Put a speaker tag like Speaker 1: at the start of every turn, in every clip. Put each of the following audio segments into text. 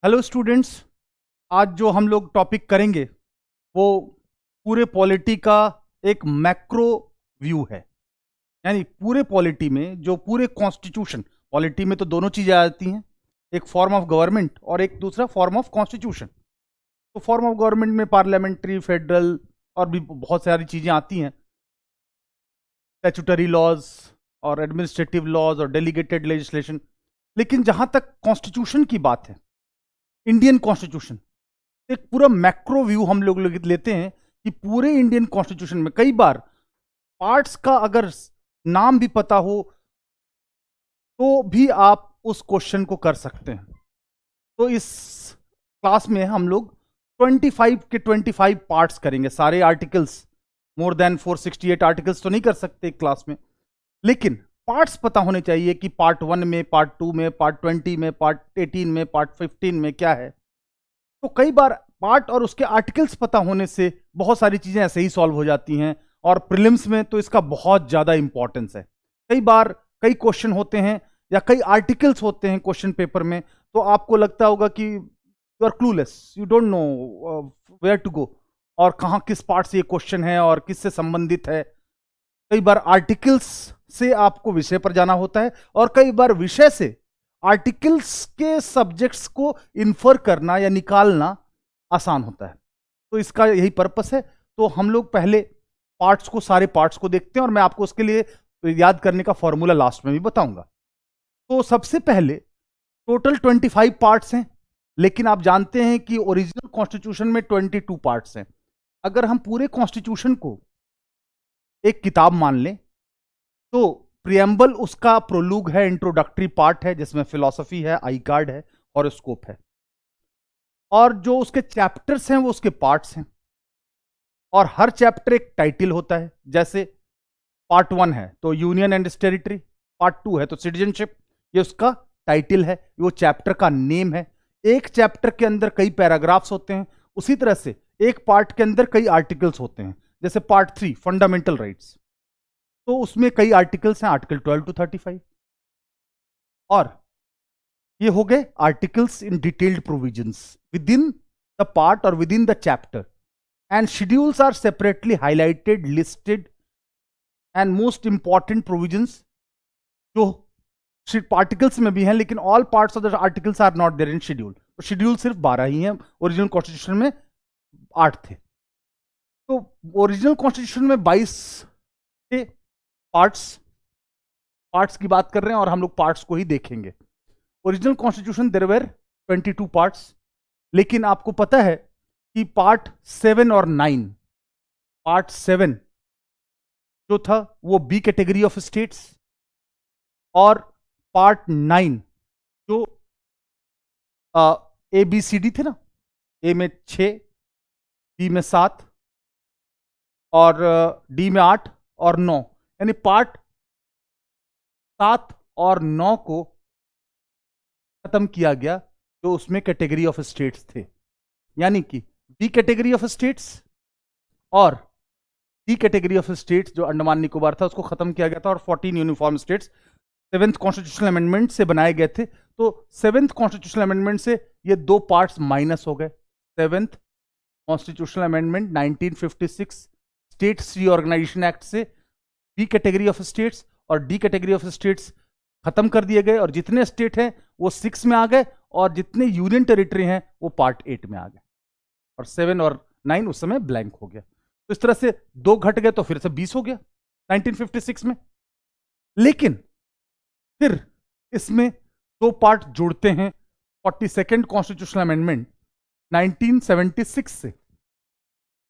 Speaker 1: Hello students. आज जो हम लोग टॉपिक करेंगे वो पूरे पॉलिटी का एक मैक्रो व्यू है। यानी पूरे पॉलिटी में जो पूरे कॉन्स्टिट्यूशन, पॉलिटी में तो दोनों चीज़ें आती हैं, एक फॉर्म ऑफ गवर्नमेंट और एक दूसरा फॉर्म ऑफ कॉन्स्टिट्यूशन। तो फॉर्म ऑफ गवर्नमेंट में पार्लियामेंट्री, फेडरल और भी बहुत सारी चीज़ें आती हैं, स्टैट्यूटरी लॉज और एडमिनिस्ट्रेटिव लॉज और डेलीगेटेड लेजिस्लेशन। लेकिन जहाँ तक कॉन्स्टिट्यूशन की बात है, इंडियन कॉन्स्टिट्यूशन, एक पूरा मैक्रो व्यू हम लोग लेते हैं कि पूरे इंडियन कॉन्स्टिट्यूशन में कई बार पार्ट्स का अगर नाम भी पता हो तो भी आप उस क्वेश्चन को कर सकते हैं। तो इस क्लास में हम लोग 25 के 25 पार्ट्स करेंगे। सारे आर्टिकल्स, मोर देन 468 आर्टिकल्स तो नहीं कर सकते एक क्लास में, लेकिन पार्ट्स पता होने चाहिए कि पार्ट 1 में, पार्ट 2 में, पार्ट 20 में, पार्ट 18 में, पार्ट 15 में क्या है। तो कई बार पार्ट और उसके आर्टिकल्स पता होने से बहुत सारी चीजें ऐसे ही सॉल्व हो जाती हैं, और प्रीलिम्स में तो इसका बहुत ज्यादा इंपॉर्टेंस है। कई बार कई क्वेश्चन होते हैं या कई आर्टिकल्स होते हैं क्वेश्चन पेपर में, तो आपको लगता होगा कि you are clueless, you don't know where to go, और कहाँ किस पार्ट से ये क्वेश्चन है और किससे संबंधित है। कई बार आर्टिकल्स से आपको विषय पर जाना होता है, और कई बार विषय से आर्टिकल्स के सब्जेक्ट्स को इन्फर करना या निकालना आसान होता है। तो इसका यही पर्पस है। तो हम लोग पहले पार्ट्स को, सारे पार्ट्स को देखते हैं, और मैं आपको उसके लिए याद करने का फॉर्मूला लास्ट में भी बताऊंगा। तो सबसे पहले टोटल 25 पार्ट्स हैं, लेकिन आप जानते हैं कि ओरिजिनल कॉन्स्टिट्यूशन में 22 पार्ट्स हैं। अगर हम पूरे कॉन्स्टिट्यूशन को एक किताब मान लें तो प्रियम्बल उसका प्रोलूग है, इंट्रोडक्टरी पार्ट है, जिसमें फिलॉसफी है, आई कार्ड है, हॉरोस्कोप है, और जो उसके चैप्टर्स हैं वो उसके पार्ट्स हैं, और हर चैप्टर एक टाइटल होता है। जैसे पार्ट 1 है तो यूनियन एंड टेरिटरी, पार्ट 2 है तो सिटीजनशिप, ये उसका टाइटल है, वो चैप्टर का नेम है। एक चैप्टर के अंदर कई पैराग्राफ्स होते हैं, उसी तरह से एक पार्ट के अंदर कई आर्टिकल्स होते हैं। जैसे पार्ट 3 फंडामेंटल राइट्स, तो उसमें कई आर्टिकल्स हैं, आर्टिकल 12 to 35, और ये हो गए articles in detailed provisions within the part और within the chapter, and schedules are separately highlighted, listed, and most important provisions जो आर्टिकल्स में भी हैं, लेकिन all parts of the articles are not there in schedule. तो schedule सिर्फ 12 ही हैं, original constitution में 8 थे। तो ओरिजिनल कॉन्स्टिट्यूशन में 22 थे पार्ट्स की बात कर रहे हैं, और हम लोग पार्ट्स को ही देखेंगे। Original constitution there were 22 parts, लेकिन आपको पता है कि पार्ट 7 और 9, पार्ट 7 जो था वो बी कैटेगरी ऑफ स्टेट्स, और पार्ट 9 जो ए बी सी डी थे ना, ए में 6, बी में 7, और डी में 8 और 9, यानी पार्ट 7 और 9 को खत्म किया गया, जो उसमें कैटेगरी ऑफ स्टेट्स थे। यानी कि बी कैटेगरी ऑफ स्टेट्स और डी कैटेगरी ऑफ स्टेट्स जो अंडमान निकोबार था उसको खत्म किया गया था, और 14 uniform states 7th constitutional amendment से बनाए गए थे। तो 7th कॉन्स्टिट्यूशनल अमेंडमेंट से ये 2 पार्ट्स माइनस हो गए। 7th constitutional amendment 1956 states reorganisation act से बी कैटेगरी ऑफ स्टेट्स और डी कैटेगरी ऑफ स्टेट्स खत्म कर दिए गए, और जितने स्टेट हैं वो 6 में आ गए, और जितने यूनियन टेरिटरी हैं वो पार्ट 8 में आ गए, और 7 और 9 उस समय ब्लैंक हो गया। तो इस तरह से 2 घट गए, तो फिर से 20 हो गया 1956 में। लेकिन फिर इसमें 2 पार्ट जुड़ते हैं 42nd कॉन्स्टिट्यूशनल अमेंडमेंट 1976 से।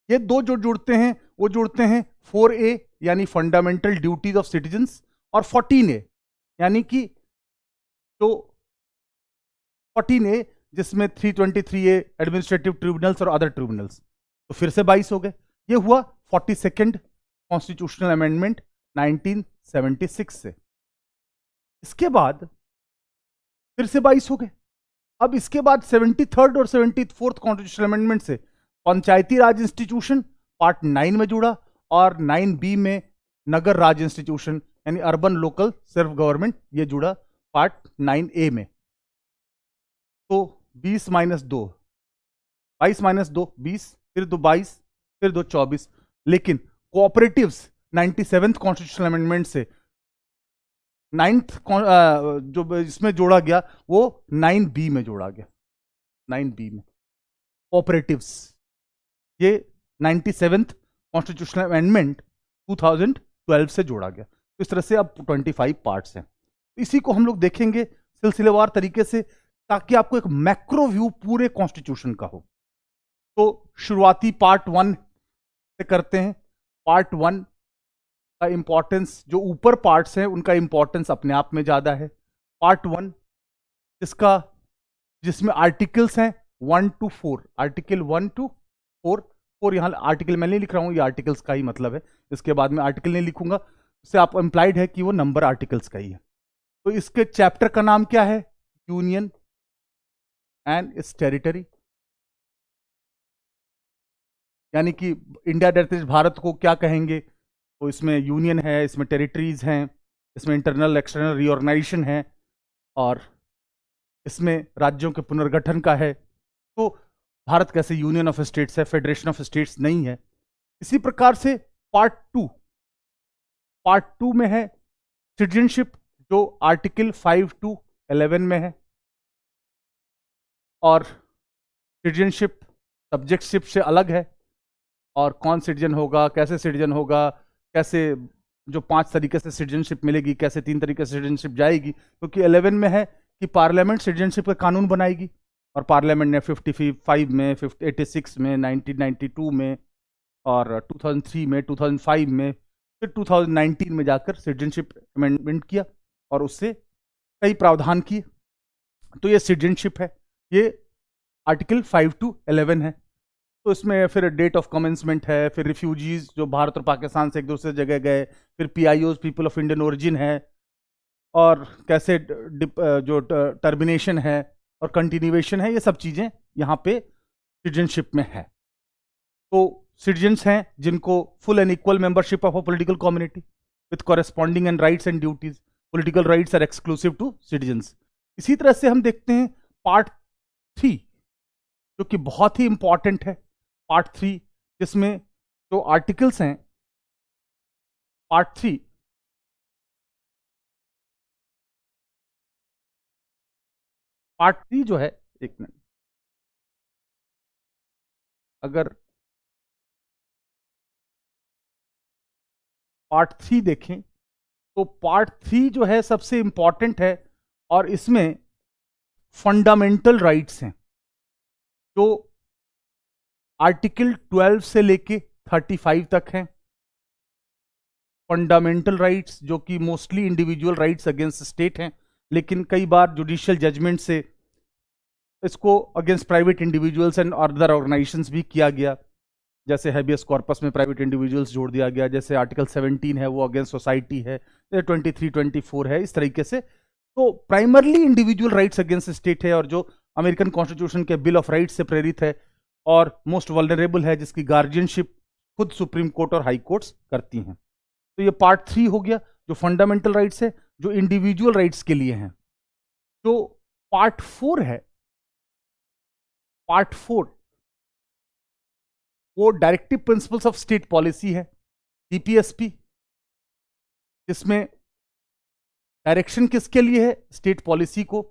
Speaker 1: ये 2 जो जुड़ते हैं वो जुड़ते हैं 4A यानी फंडामेंटल ड्यूटीज ऑफ सिटीजन्स, और 14A यानी कि जो 14A जिसमें 323A एडमिनिस्ट्रेटिव ट्रिब्यूनल्स और अदर ट्रिब्यूनल्स, तो फिर से 22 हो गए। ये हुआ 42nd कॉन्स्टिट्यूशनल अमेंडमेंट 1976 से। इसके बाद फिर से 22 हो गए। अब इसके बाद 73rd और 74th कॉन्स्टिट्यूशनल अमेंडमेंट से पंचायती राज इंस्टीट्यूशन पार्ट 9 में जुड़ा, और 9B में नगर राज इंस्टीट्यूशन यानी अर्बन लोकल सेल्फ गवर्नमेंट ये जुड़ा पार्ट 9A में। तो 20 माइनस 2, 22 माइनस 2 20, फिर 2 22, फिर 2 24। लेकिन कोऑपरेटिव्स 97th कॉन्स्टिट्यूशनल अमेंडमेंट से 9th जो इसमें जोड़ा गया वो 9B में जोड़ा गया, 9B में कोऑपरेटिव्स। ये 97th कॉन्स्टिट्यूशनल अमेंडमेंट 2012 से जोड़ा गया। तो इस तरह से अब 25 पार्ट्स हैं। इसी को हम लोग देखेंगे सिलसिलेवार तरीके से, ताकि आपको एक मैक्रो व्यू पूरे कॉन्स्टिट्यूशन का हो। तो शुरुआती पार्ट 1 से करते हैं। पार्ट 1 का इंपॉर्टेंस, जो ऊपर पार्ट्स हैं उनका इंपॉर्टेंस अपने आप में ज्यादा है। पार्ट 1 जिसमें आर्टिकल्स हैं 1 to 4, आर्टिकल 1 to 4। यहाँ आर्टिकल मैं नहीं लिख रहा हूं, ये आर्टिकल्स का ही मतलब है। इसके बाद में आर्टिकल नहीं लिखूंगा, उससे आप इंप्लाइड है कि वो नंबर आर्टिकल्स का ही है। तो इसके चैप्टर का नाम क्या है? यूनियन एंड इट्स टेरिटरी, यानी कि इंडिया दैट भारत को क्या कहेंगे? तो इसमें यूनियन है, इसमें टेरिटरीज हैं, इसमें इंटरनल एक्सटर्नल रीऑर्गेनाइजेशन है, और इसमें राज्यों के पुनर्गठन का है। तो भारत कैसे यूनियन ऑफ स्टेट्स है, फेडरेशन ऑफ स्टेट्स नहीं है। इसी प्रकार से पार्ट 2 में है सिटीजनशिप, जो आर्टिकल 5 to 11 में है। और सिटीजनशिप सब्जेक्टशिप से अलग है, और कौन सिटीजन होगा, कैसे सिटीजन होगा, कैसे जो 5 तरीके से सिटीजनशिप मिलेगी, कैसे 3 तरीके से सिटीजनशिप जाएगी। क्योंकि 11 में है कि पार्लियामेंट सिटीजनशिप का कानून बनाएगी, और पार्लियामेंट ने 55 में, 86 में, 1992 में, और 2003 में, 2005 में, फिर 2019 में जाकर सिटीजनशिप अमेंडमेंट किया और उससे कई प्रावधान किए। तो ये सिटीजनशिप है, ये आर्टिकल 5 to 11 है। तो इसमें फिर डेट ऑफ कमेंसमेंट है, फिर रिफ्यूजीज जो भारत और पाकिस्तान से एक दूसरे जगह गए, फिर PIOs people of Indian origin है, और कैसे जो टर्मिनेशन है और कंटिन्यूएशन है, ये सब चीज़ें यहाँ पे सिटीजनशिप में है। तो सिटीजन्स हैं जिनको full and equal membership of a political community with corresponding and rights and duties. Political rights are exclusive to citizens. इसी तरह से हम देखते हैं पार्ट 3, जो कि बहुत ही इंपॉर्टेंट है। पार्ट 3 जिसमें जो आर्टिकल्स हैं, पार्ट 3 जो है, एक मिनट, अगर पार्ट 3 देखें तो पार्ट 3 जो है सबसे इंपॉर्टेंट है, और इसमें फंडामेंटल राइट्स हैं जो आर्टिकल 12 से लेके 35 तक हैं। फंडामेंटल राइट्स जो कि mostly individual rights against state हैं, लेकिन कई बार जुडिशियल जजमेंट से इसको against private individuals and other organisations भी किया गया। जैसे हैबियस कॉर्पस में प्राइवेट इंडिविजुअल्स जोड़ दिया गया, जैसे आर्टिकल 17 है वो अगेंस्ट सोसाइटी है, 23, 24 है, इस तरीके से। तो primarily individual rights against state है, और जो अमेरिकन कॉन्स्टिट्यूशन के बिल ऑफ राइट्स से प्रेरित है, और मोस्ट वल्नरेबल है, जिसकी गार्जियनशिप खुद सुप्रीम कोर्ट और हाई कोर्ट्स करती हैं। तो ये पार्ट 3 हो गया, जो फंडामेंटल राइट्स है, जो इंडिविजुअल राइट्स के लिए हैं। जो पार्ट 4 है, पार्ट 4 वो directive principles of state policy है, DPSP, जिसमें डायरेक्शन किसके लिए है? स्टेट पॉलिसी को,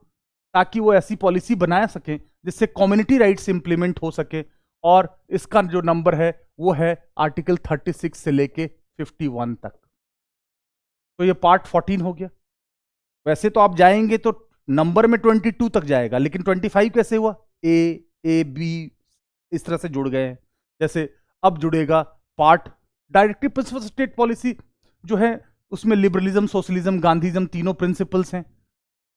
Speaker 1: ताकि वो ऐसी पॉलिसी बना सकें जिससे कम्युनिटी राइट्स इंप्लीमेंट हो सके। और इसका जो नंबर है वो है आर्टिकल 36 से लेके 51 तक। तो ये पार्ट 14 हो गया। वैसे तो आप जाएंगे तो नंबर में 22 तक जाएगा, लेकिन 25 कैसे हुआ? A, B इस तरह से जुड़ गए हैं। जैसे अब जुड़ेगा part directive principles of state policy, जो है उसमें लिबरलिज्म, सोशलिज्म, गांधीज्म तीनों प्रिंसिपल्स हैं,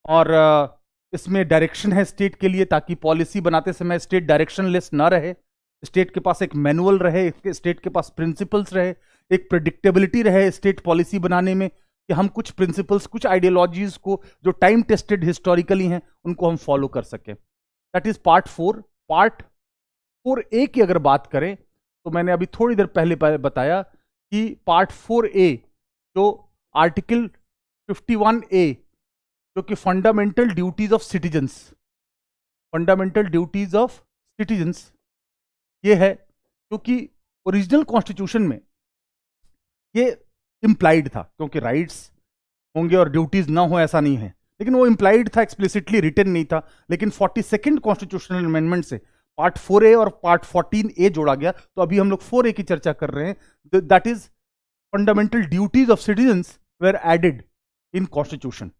Speaker 1: और इसमें डायरेक्शन है स्टेट के लिए, ताकि पॉलिसी बनाते समय स्टेट डायरेक्शनलेस ना रहे, स्टेट के पास एक मैनुअल रहे, स्टेट के पास प्रिंसिपल्स रहे, एक प्रेडिक्टेबिलिटी रहे स्टेट पॉलिसी बनाने में, कि हम कुछ प्रिंसिपल्स, कुछ आइडियोलॉजीज को जो टाइम टेस्टेड हिस्टोरिकली हैं उनको हम फॉलो कर सकें। That is part 4। Part 4A की अगर बात करें तो मैंने अभी थोड़ी देर पहले बताया कि पार्ट 4A जो आर्टिकल 51A, जो कि fundamental duties of citizens, fundamental duties of citizens ये है, क्योंकि ओरिजिनल कॉन्स्टिट्यूशन में ये इम्प्लाइड था, क्योंकि राइट्स होंगे और ड्यूटीज ना हो ऐसा नहीं है, लेकिन वो इम्प्लाइड था, एक्सप्लिसिटली रिटन नहीं था। लेकिन 42nd कॉन्स्टिट्यूशनल अमेंडमेंट से पार्ट 4A और पार्ट 14A जोड़ा गया, तो अभी हम लोग 4A की चर्चा कर रहे हैं। That is fundamental duties of citizens were added in constitution,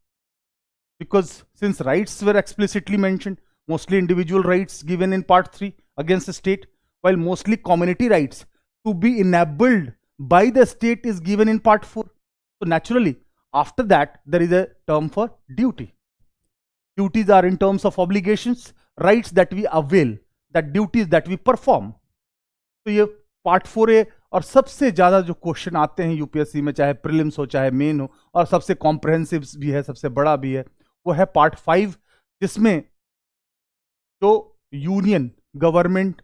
Speaker 1: because since rights were explicitly mentioned, mostly individual rights given in part 3 against the state, while mostly community rights to be enabled by the state is given in part 4. So naturally after that there is a term for duty. Duties are in terms of obligations, rights that we avail, that duties that we perform. तो ये part 4A, और सबसे ज्यादा जो question आते हैं UPSC में, चाहे प्रीलिम्स हो चाहे मेन हो, और सबसे कॉम्प्रहेंसिव भी है, सबसे बड़ा भी है, वो है पार्ट 5, जिसमें जो यूनियन गवर्नमेंट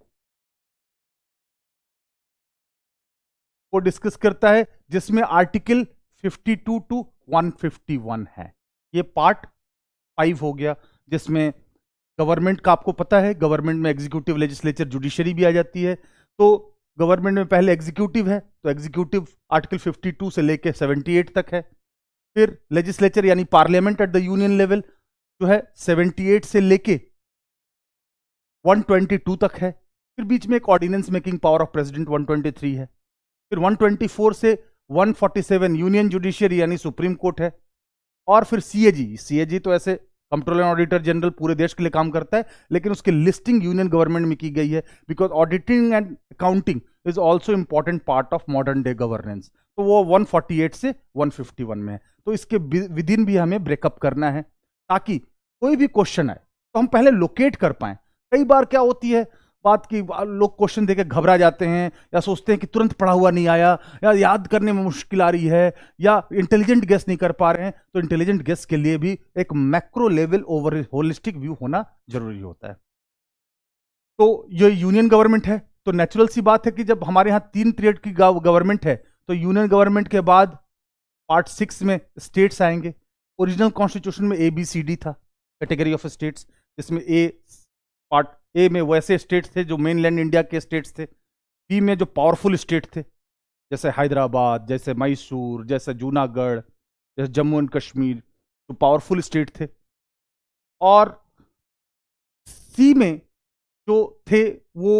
Speaker 1: को डिस्कस करता है, जिसमें आर्टिकल 52 टू 151 है। ये पार्ट 5 हो गया, जिसमें गवर्नमेंट का आपको पता है, गवर्नमेंट में एग्जीक्यूटिव, लेजिस्लेचर, जुडिशरी भी आ जाती है। तो गवर्नमेंट में पहले एग्जीक्यूटिव है, तो एग्जीक्यूटिव आर्टिकल 52 से लेके 78 तक है। फिर लेजिस्लेचर यानी parliament at the union level जो है 78 से लेके 122 तक है। फिर बीच में एक ordinance making power of president 123 है। फिर 124 से 147 यूनियन जुडिशियरी यानी सुप्रीम कोर्ट है। और फिर सीएजी तो ऐसे कंट्रोलर एंड ऑडिटर जनरल पूरे देश के लिए काम करता है, लेकिन उसकी लिस्टिंग यूनियन गवर्नमेंट में की गई है, because auditing and accounting is also important part of modern day governance. तो वो 148 से 151 में है। तो इसके विदिन भी हमें ब्रेकअप करना है, ताकि कोई भी क्वेश्चन आए तो हम पहले लोकेट कर पाए। कई बार क्या होती है बात की, लोग क्वेश्चन देके घबरा जाते हैं, या सोचते हैं कि तुरंत पढ़ा हुआ नहीं आया, या याद करने में मुश्किल आ रही है, या इंटेलिजेंट गेस नहीं कर पा रहे हैं। तो इंटेलिजेंट गेस के लिए भी एक macro level over holistic view होना जरूरी होता है। तो ये यूनियन गवर्नमेंट है, तो नेचुरल सी बात है कि जब हमारे यहाँ 3 पीरियड की गवर्नमेंट है, तो यूनियन गवर्नमेंट के बाद पार्ट 6 में स्टेट्स आएंगे। ओरिजिनल कॉन्स्टिट्यूशन में ABCD था, कैटेगरी ऑफ स्टेट्स, जिसमें पार्ट ए में वैसे स्टेट्स थे जो मेनलैंड इंडिया के स्टेट्स थे। बी में जो पावरफुल स्टेट थे, जैसे हैदराबाद, जैसे मैसूर, जैसे जूनागढ़, जैसे जम्मू एंड कश्मीर, जो पावरफुल स्टेट थे। और सी में जो थे वो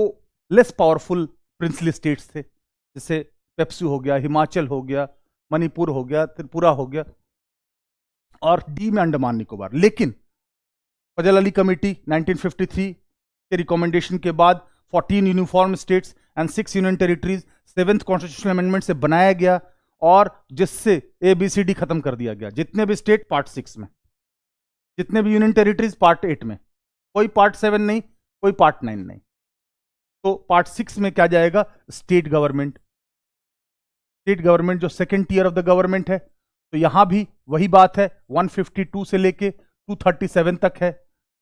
Speaker 1: लेस पावरफुल प्रिंसली स्टेट्स थे, जैसे पेप्सू हो गया, हिमाचल हो गया, मणिपुर हो गया, त्रिपुरा हो गया। और डी में अंडमान निकोबार। लेकिन फजल अली कमेटी 1953 के रिकमेंडेशन के बाद 14 uniform states and 6 union territories 7th constitutional amendment से बनाया गया, और जिससे ABCD खत्म कर दिया गया। जितने भी स्टेट पार्ट 6 में, जितने भी यूनियन टेरिटरीज पार्ट 8 में, कोई पार्ट 7 नहीं, कोई पार्ट 9 नहीं। तो पार्ट 6 में क्या जाएगा? State government. स्टेट गवर्नमेंट जो second tier of the government है। तो यहां भी वही बात है, 152 से लेके 237 तक है।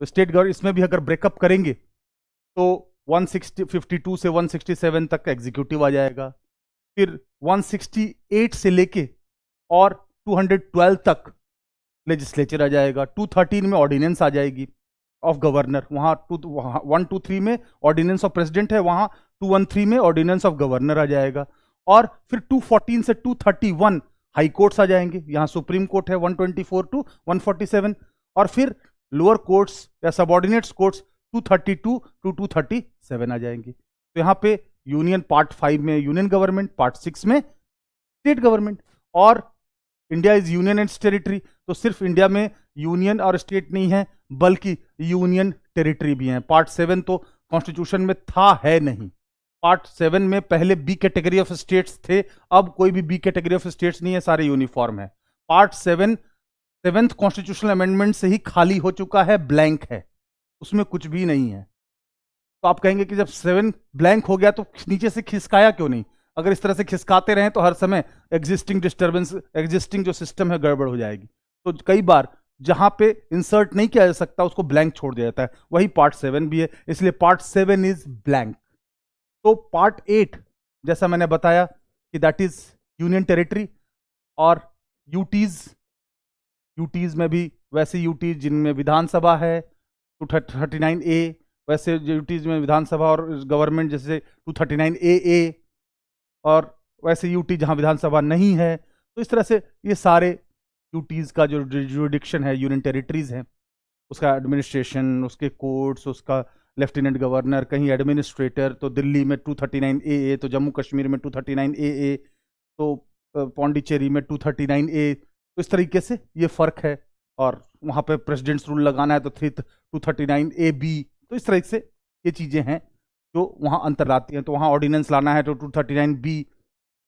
Speaker 1: तो स्टेट गवर्नमेंट इसमें भी अगर ब्रेकअप करेंगे तो 152 से 167 तक एग्जीक्यूटिव आ जाएगा। फिर 168 से लेके और 212 तक लेजिस्लेचर आ जाएगा। 213 में ऑर्डिनेंस आ जाएगी ऑफ गवर्नर, वहां 123 में ऑर्डिनेंस ऑफ प्रेसिडेंट है, वहां 213 में ऑर्डिनेंस ऑफ गवर्नर आ जाएगा। और फिर 214 से 231 हाई कोर्ट्स आ जाएंगे, यहां सुप्रीम कोर्ट है 124 टू 147। और फिर लोअर कोर्ट्स या सबऑर्डिनेट्स कोर्ट्स 232 टू 237 आ जाएंगे। तो यहाँ पे यूनियन पार्ट 5 में यूनियन गवर्नमेंट, पार्ट 6 में स्टेट गवर्नमेंट। और India is union and territory, तो सिर्फ इंडिया में यूनियन और स्टेट नहीं है, बल्कि यूनियन टेरिटरी भी है। पार्ट 7 तो कॉन्स्टिट्यूशन में था है नहीं। पार्ट 7 में पहले बी कैटेगरी ऑफ स्टेट्स थे, अब कोई भी बी कैटेगरी ऑफ स्टेट्स नहीं है, सारे यूनिफॉर्म है। पार्ट 7th कॉन्स्टिट्यूशनल अमेंडमेंट से ही खाली हो चुका है, ब्लैंक है, उसमें कुछ भी नहीं है। तो आप कहेंगे कि जब 7 ब्लैंक हो गया तो नीचे से खिसकाया क्यों नहीं? अगर इस तरह से खिसकाते रहे तो हर समय एग्जिस्टिंग डिस्टर्बेंस, एग्जिस्टिंग जो सिस्टम है गड़बड़ हो जाएगी। तो कई बार जहां पे इंसर्ट नहीं किया जा सकता उसको ब्लैंक छोड़ दिया जाता है, वही पार्ट 7 भी है, इसलिए पार्ट 7 इज ब्लैंक। तो पार्ट 8 जैसा मैंने बताया कि दैट इज यूनियन टेरिटरी। और यूटीज में भी वैसे यूटीज जिनमें विधानसभा है, 239A, वैसे यूटीज में विधानसभा और गवर्नमेंट जैसे 239AA, और वैसे यूटी जहां विधानसभा नहीं है। तो इस तरह से ये सारे यूटीज का जो जुरिडिक्शन है, यूनियन टेरिटरीज है, उसका एडमिनिस्ट्रेशन, उसके कोर्ट्स, उसका लेफ्टिनेंट गवर्नर, कहीं एडमिनिस्ट्रेटर, तो दिल्ली में 239AA, तो जम्मू कश्मीर में 239AA, तो पौंडीचेरी में 239A। तो इस तरीके से ये फर्क है। और वहाँ पे प्रेसिडेंट्स रूल लगाना है तो 239AB। तो इस तरह से ये चीज़ें हैं जो वहाँ अंतर लाती हैं। तो वहाँ ऑर्डिनेंस लाना है तो 239B।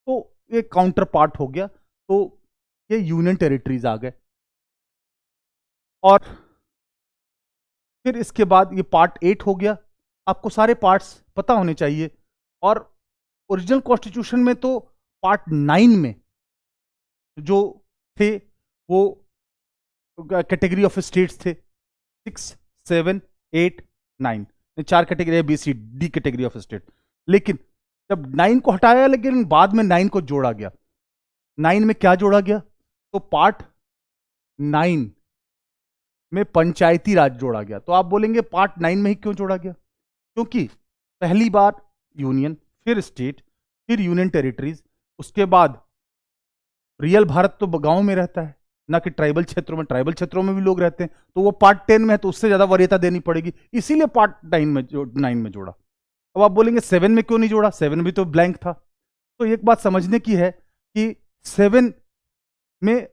Speaker 1: तो ये काउंटर पार्ट हो गया। तो ये यूनियन टेरिटरीज आ गए। और फिर इसके बाद ये पार्ट 8 हो गया। आपको सारे पार्ट्स पता होने चाहिए। और ओरिजिनल कॉन्स्टिट्यूशन में तो पार्ट 9 में जो थे वो कैटेगरी ऑफ स्टेट्स थे, 6, 7, 8, 9, 4 category, BC D category of state. लेकिन जब 9 को हटाया, लेकिन बाद में 9 को जोड़ा गया। 9 में क्या जोड़ा गया? तो पार्ट 9 में पंचायती राज जोड़ा गया। तो आप बोलेंगे पार्ट 9 में ही क्यों जोड़ा गया? क्योंकि पहली बार यूनियन, फिर स्टेट, फिर यूनियन टेरिटरीज, उसके बाद रियल भारत तो गांव में रहता है, ना कि ट्राइबल क्षेत्रों में। ट्राइबल क्षेत्रों में भी लोग रहते हैं, तो वो पार्ट 10 में है, तो उससे ज्यादा वरीयता देनी पड़ेगी, इसीलिए पार्ट 9 में जोड़ा। अब आप बोलेंगे 7 में क्यों नहीं जोड़ा? 7 भी तो ब्लैंक था। तो एक बात समझने की है कि 7 में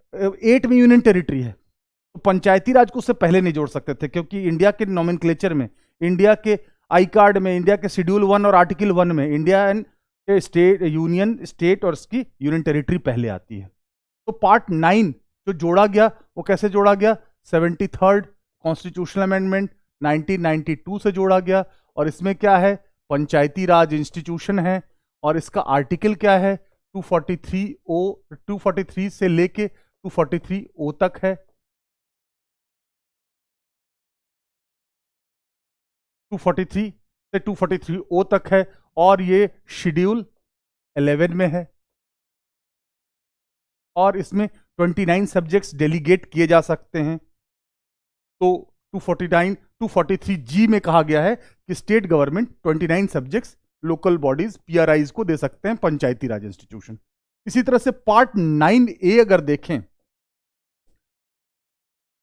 Speaker 1: 8 में यूनियन टेरिटरी है, तो पंचायती राज को उससे पहले नहीं जोड़ सकते थे, क्योंकि इंडिया के नोमेनक्लेचर में, इंडिया के आई कार्ड में, इंडिया के शेड्यूल 1 और आर्टिकल 1 में India and state, union state और उसकी यूनियन टेरिटरी पहले आती है। तो पार्ट 9 जो जोड़ा गया वो कैसे जोड़ा गया? 73rd कॉन्स्टिट्यूशनल अमेंडमेंट 1992 से जोड़ा गया। और इसमें क्या है? पंचायती राज इंस्टीट्यूशन है। और इसका आर्टिकल क्या है? 243 से लेके 243O तक है। 243 से 243O तक है। और ये शेड्यूल 11 में है। और इसमें 29 सब्जेक्ट्स डेलीगेट किए जा सकते हैं। तो 243G में कहा गया है कि state government 29 subjects local bodies, PRIs को दे सकते हैं, पंचायती राज इंस्टीट्यूशन। इसी तरह से पार्ट 9A अगर देखें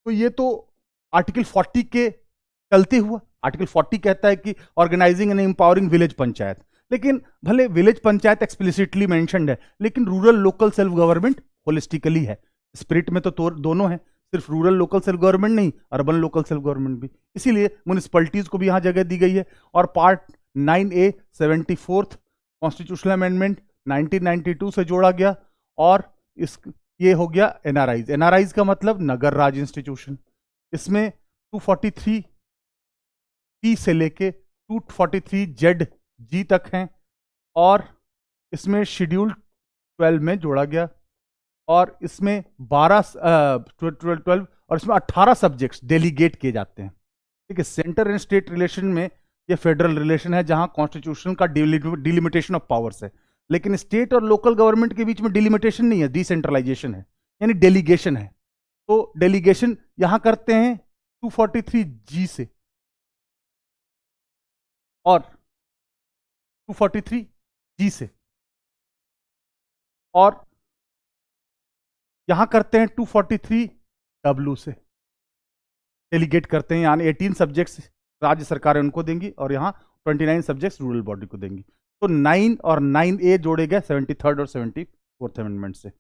Speaker 1: तो ये तो आर्टिकल 40 के चलते हुआ। आर्टिकल 40 कहता है कि organising and empowering village panchayat. लेकिन भले विलेज पंचायत एक्सप्लिसिटली मेंशन्ड है, लेकिन rural local self government holistically है। स्पिरिट में तो दोनों है, सिर्फ रूरल लोकल सेल्फ गवर्नमेंट नहीं, अर्बन लोकल सेल्फ गवर्नमेंट भी। इसीलिए म्यूनिसिपैलिटीज को भी यहां जगह दी गई है। और part 9A 74th constitutional amendment 1992 से जोड़ा गया। और ये हो गया NRIs। NRIs का मतलब नगर राज इंस्टीट्यूशन। इसमें 243C से लेके 243ZG तक हैं। और इसमें शेड्यूल 12 में जोड़ा गया। और इसमें 12 और इसमें 18 सब्जेक्ट्स डेलीगेट किए जाते हैं। ठीक है, सेंटर एंड स्टेट रिलेशन में ये फेडरल रिलेशन है, जहां कॉन्स्टिट्यूशन का डिलिमिटेशन ऑफ पावर्स है। लेकिन स्टेट और लोकल गवर्नमेंट के बीच में डिलिमिटेशन नहीं है, डिसेंट्रलाइजेशन है, यानी डेलीगेशन है। तो डेलीगेशन यहां करते हैं 243G से और 243G से, और यहां करते हैं 243W से। डेलीगेट करते हैं, यानी 18 सब्जेक्ट्स राज्य सरकारें उनको देंगी और यहां 29 सब्जेक्ट्स रूरल बॉडी को देंगी। तो 9 और 9A जोड़े गए 73rd और 74th अमेंडमेंट से।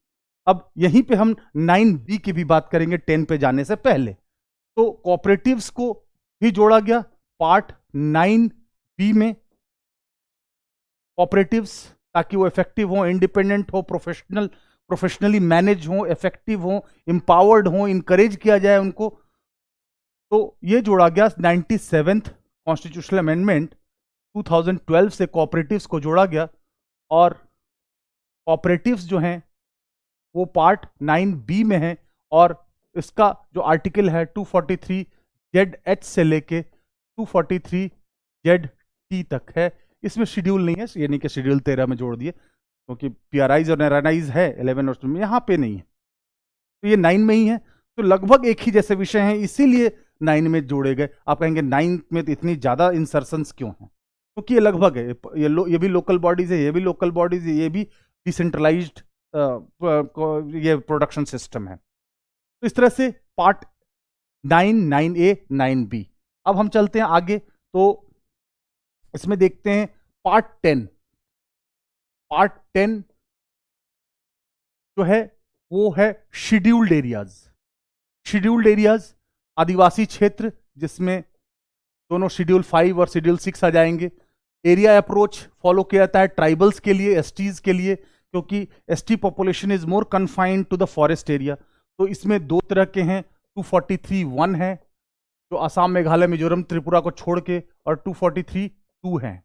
Speaker 1: अब यहीं पे हम 9B की भी बात करेंगे 10 पे जाने से पहले। तो कोऑपरेटिव्स को भी जोड़ा गया पार्ट 9B में। कोऑपरेटिव्स ताकि वो इफेक्टिव हो, इंडिपेंडेंट हो, प्रोफेशनली मैनेज हो, इफेक्टिव हो, एम्पावर्ड हो, इनकरेज किया जाए उनको। तो ये जोड़ा गया 97th कॉन्स्टिट्यूशनल अमेंडमेंट 2012 से कोऑपरेटिव्स को जोड़ा गया। और कोऑपरेटिव्स जो हैं वो पार्ट 9B में है। और इसका जो आर्टिकल है 243ZH से लेके 243ZT तक है। इसमें शेड्यूल नहीं है, यानी कि शेड्यूल 13 में जोड़ दिए, क्योंकि PRIs और NRIs है 11 और 12 में, यहाँ पे नहीं है। तो ये 9 में ही है। तो लगभग एक ही जैसे विषय हैं, इसीलिए 9 में जोड़े गए। आप कहेंगे 9 में तो इतनी ज़्यादा इंसर्शंस क्यों हैं? क्योंकि ये लगभग है, ये भी लोकल बॉडीज है, ये भी लोकल बॉडीज है, ये भी डिसेंट्रलाइज्ड ये प्रोडक्शन सिस्टम है। तो इस तरह से पार्ट 9, 9A, 9B। अब हम चलते हैं आगे, तो इसमें देखते हैं पार्ट 10। पार्ट 10 जो है वो है शेड्यूल्ड एरियाज। शेड्यूल्ड एरियाज आदिवासी क्षेत्र, जिसमें दोनों शेड्यूल 5 और शेड्यूल 6 आ जाएंगे। एरिया अप्रोच फॉलो किया जाता है ट्राइबल्स के लिए, एसटीज के लिए, क्योंकि ST population is more confined to the forest area. तो इसमें दो तरह के हैं, 243(1) है जो असम, मेघालय, मिजोरम, त्रिपुरा को छोड़ के, और 243(2) है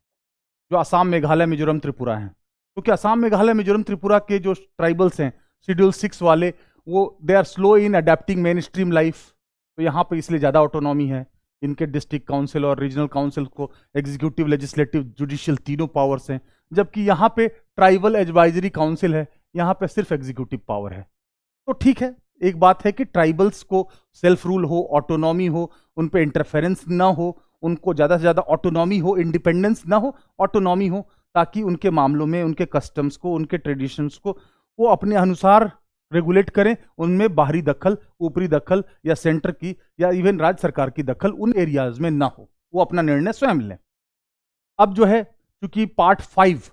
Speaker 1: जो असम, मेघालय, मिजोरम, त्रिपुरा है। क्योंकि असम, मेघालय, मिजोरम, त्रिपुरा के जो ट्राइबल्स हैं शेड्यूल 6 वाले, वो they are slow in adapting main stream life, तो यहाँ पे इसलिए ज़्यादा ऑटोनॉमी है। इनके डिस्ट्रिक्ट काउंसिल और रीजनल काउंसिल को एग्जीक्यूटिव, लेजिस्लेटिव, जुडिशियल तीनों पावर्स हैं, जबकि यहाँ पे ट्राइबल एडवाइजरी काउंसिल है, यहाँ पे सिर्फ एग्जीक्यूटिव पावर है। तो ठीक है, एक बात है कि ट्राइबल्स को सेल्फ रूल हो, ऑटोनॉमी हो, उन पे इंटरफेरेंस ना हो, उनको ज़्यादा से ज़्यादा ऑटोनॉमी हो, इंडिपेंडेंस ना हो, ऑटोनॉमी हो, ताकि उनके मामलों में, उनके कस्टम्स को, उनके ट्रेडिशंस को वो अपने अनुसार रेगुलेट करें। उनमें बाहरी दखल, ऊपरी दखल या सेंटर की या इवन राज्य सरकार की दखल उन एरियाज में ना हो, वो अपना निर्णय स्वयं लें। अब जो है, क्योंकि पार्ट 5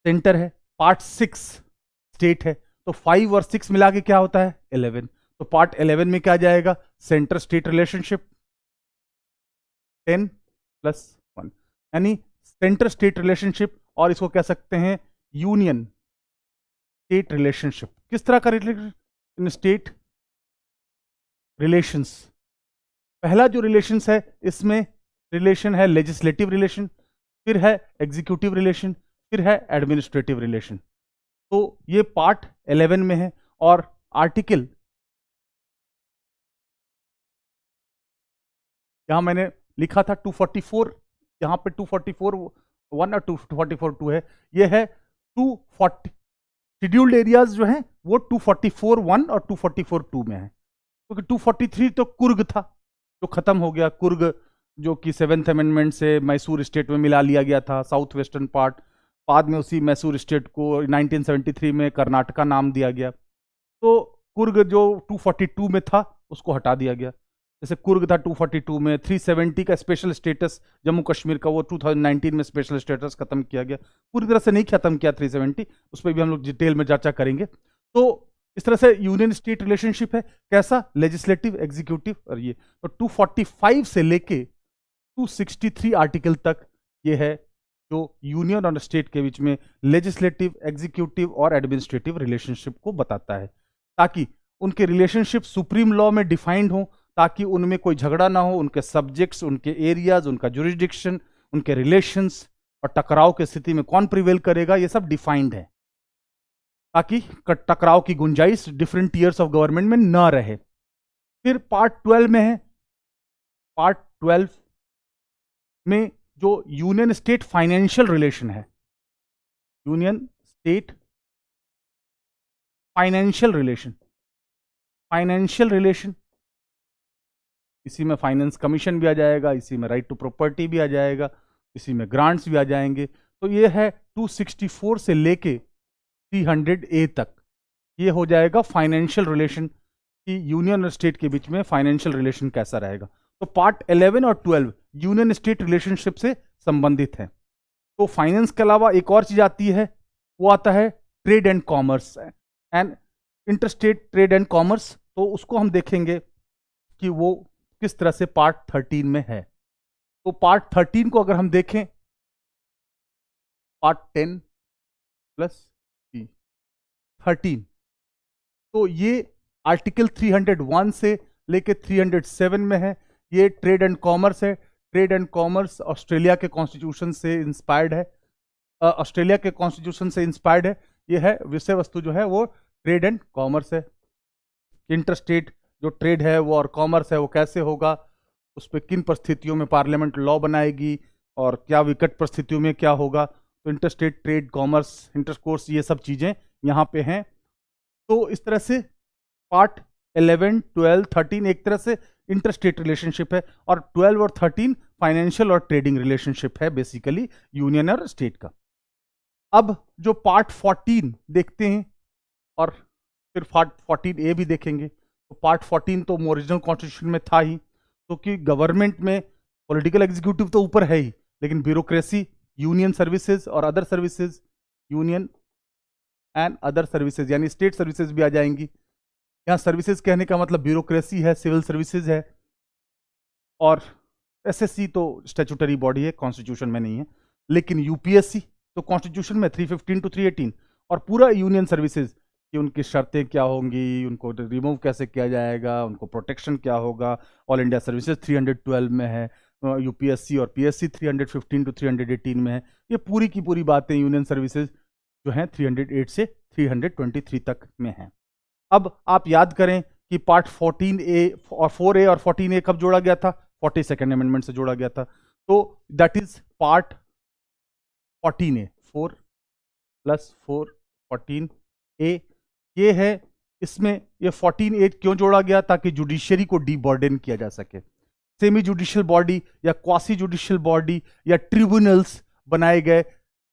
Speaker 1: सेंटर है, पार्ट 6 स्टेट है, तो 5 और 6 मिला के क्या होता है? 11। तो पार्ट 11 में क्या जाएगा? सेंटर स्टेट रिलेशनशिप 10+1, यानी सेंटर स्टेट रिलेशनशिप, और इसको कह सकते हैं यूनियन स्टेट रिलेशनशिप। किस तरह का रिलेशन? State relations. पहला जो रिलेशंस है, इसमें रिलेशन है लेजिस्लेटिव रिलेशन, फिर है एग्जीक्यूटिव रिलेशन, फिर है एडमिनिस्ट्रेटिव रिलेशन। तो ये पार्ट 11 में है, और आर्टिकल यहां मैंने लिखा था 244, यहां पे 244(1) और 244(2) है। ये है 240 शेड्यूल्ड एरियाज जो हैं वो 244(1) और 244(2) में है, क्योंकि 243 तो कुर्ग था जो खत्म हो गया। कुर्ग जो कि 7th अमेंडमेंट से मैसूर स्टेट में मिला लिया गया था, साउथ वेस्टर्न पार्ट। बाद में उसी मैसूर स्टेट को 1973 में कर्नाटका नाम दिया गया। तो कुर्ग जो 242 में था उसको हटा दिया गया। जैसे कुर्ग था 242 में, 370 का स्पेशल स्टेटस जम्मू कश्मीर का, वो 2019 में स्पेशल स्टेटस खत्म किया गया। पूरी तरह से नहीं खत्म किया 370, उस पर भी हम लोग डिटेल में चर्चा करेंगे। तो इस तरह से यूनियन स्टेट रिलेशनशिप है, कैसा? लेजिस्लेटिव, एग्जीक्यूटिव और ये। तो 245 से लेके 263 आर्टिकल तक ये है जो यूनियन और स्टेट के बीच में लेजिस्लेटिव, एग्जीक्यूटिव और एडमिनिस्ट्रेटिव रिलेशनशिप को बताता है, ताकि उनके रिलेशनशिप सुप्रीम लॉ में डिफाइंड हो, ताकि उनमें कोई झगड़ा ना हो, उनके सब्जेक्ट्स, उनके एरियाज, उनका जुरिडिक्शन, उनके रिलेशंस और टकराव की स्थिति में कौन प्रिवेल करेगा, ये सब डिफाइंड है, ताकि टकराव की गुंजाइश डिफरेंट टीयर्स ऑफ गवर्नमेंट में ना रहे। फिर पार्ट 12 में है, पार्ट 12 में जो यूनियन स्टेट फाइनेंशियल रिलेशन है, union state financial relation, financial relation, इसी में फाइनेंस कमीशन भी आ जाएगा, इसी में राइट टू प्रॉपर्टी भी आ जाएगा, इसी में ग्रांट्स भी आ जाएंगे। तो ये है 264 से लेके 300A तक, ये हो जाएगा फाइनेंशियल रिलेशन कि यूनियन और स्टेट के बीच में फाइनेंशियल रिलेशन कैसा रहेगा। तो पार्ट 11 और 12 यूनियन स्टेट रिलेशनशिप से संबंधित है। तो फाइनेंस के अलावा एक और चीज आती है, वो आता है trade and commerce and interstate trade and commerce. तो उसको हम देखेंगे कि वो किस तरह से पार्ट 13 में है। तो पार्ट 13 को अगर हम देखें, पार्ट 10+13, तो ये आर्टिकल 301 से लेके 307 में है। ये ट्रेड एंड कॉमर्स है। ट्रेड एंड कॉमर्स ऑस्ट्रेलिया के कॉन्स्टिट्यूशन से इंस्पायर्ड है, ऑस्ट्रेलिया के कॉन्स्टिट्यूशन से इंस्पायर्ड है। ये है विषय वस्तु जो है वो ट्रेड एंड कॉमर्स है। इंटरस्टेट जो ट्रेड है वो और कॉमर्स है वो कैसे होगा, उस पर किन परिस्थितियों में पार्लियामेंट लॉ बनाएगी और क्या विकट परिस्थितियों में क्या होगा। तो इंटरस्टेट ट्रेड, कॉमर्स, इंटरकोर्स, ये सब चीज़ें यहाँ पे हैं। तो इस तरह से पार्ट 11, 12, 13 एक तरह से इंटर स्टेट रिलेशनशिप है, और 12 और 13 फाइनेंशियल और ट्रेडिंग रिलेशनशिप है बेसिकली यूनियन और स्टेट का। अब जो पार्ट 14 देखते हैं और फिर पार्ट 14A भी देखेंगे, तो पार्ट 14 तो ओरिजिनल कॉन्स्टिट्यूशन में था ही, क्योंकि गवर्नमेंट में पॉलिटिकल एग्जीक्यूटिव तो ऊपर है ही, लेकिन ब्यूरोक्रेसी, यूनियन सर्विसेज और other services, union and other services यानी स्टेट सर्विसेज भी आ जाएंगी। यहाँ सर्विसेज कहने का मतलब ब्यूरोक्रेसी है, सिविल सर्विसेज है, और एसएससी तो स्टैट्यूटरी बॉडी है, कॉन्स्टिट्यूशन में नहीं है। लेकिन यूपीएससी तो कॉन्स्टिट्यूशन में 315 to 318, और पूरा यूनियन सर्विसेज कि उनकी शर्तें क्या होंगी, उनको रिमूव कैसे किया जाएगा, उनको प्रोटेक्शन क्या होगा। ऑल इंडिया सर्विसेज 312 में है, यूपीएससी और पीएससी 315 to 318 में है। ये पूरी की पूरी बातें यूनियन सर्विसेज जो हैं 308 से 323 तक में हैं। अब आप याद करें कि पार्ट 14A और 4A और 14A कब जोड़ा गया था? 42nd अमेंडमेंट से जोड़ा गया था। तो that is part 14A, 4 + 4 14A ये है। इसमें ये 14A क्यों जोड़ा गया? ताकि जुडिशियरी को डीबर्डन किया जा सके। सेमी जुडिशियल बॉडी या क्वासी जुडिशियल बॉडी या ट्रिब्यूनल्स बनाए गए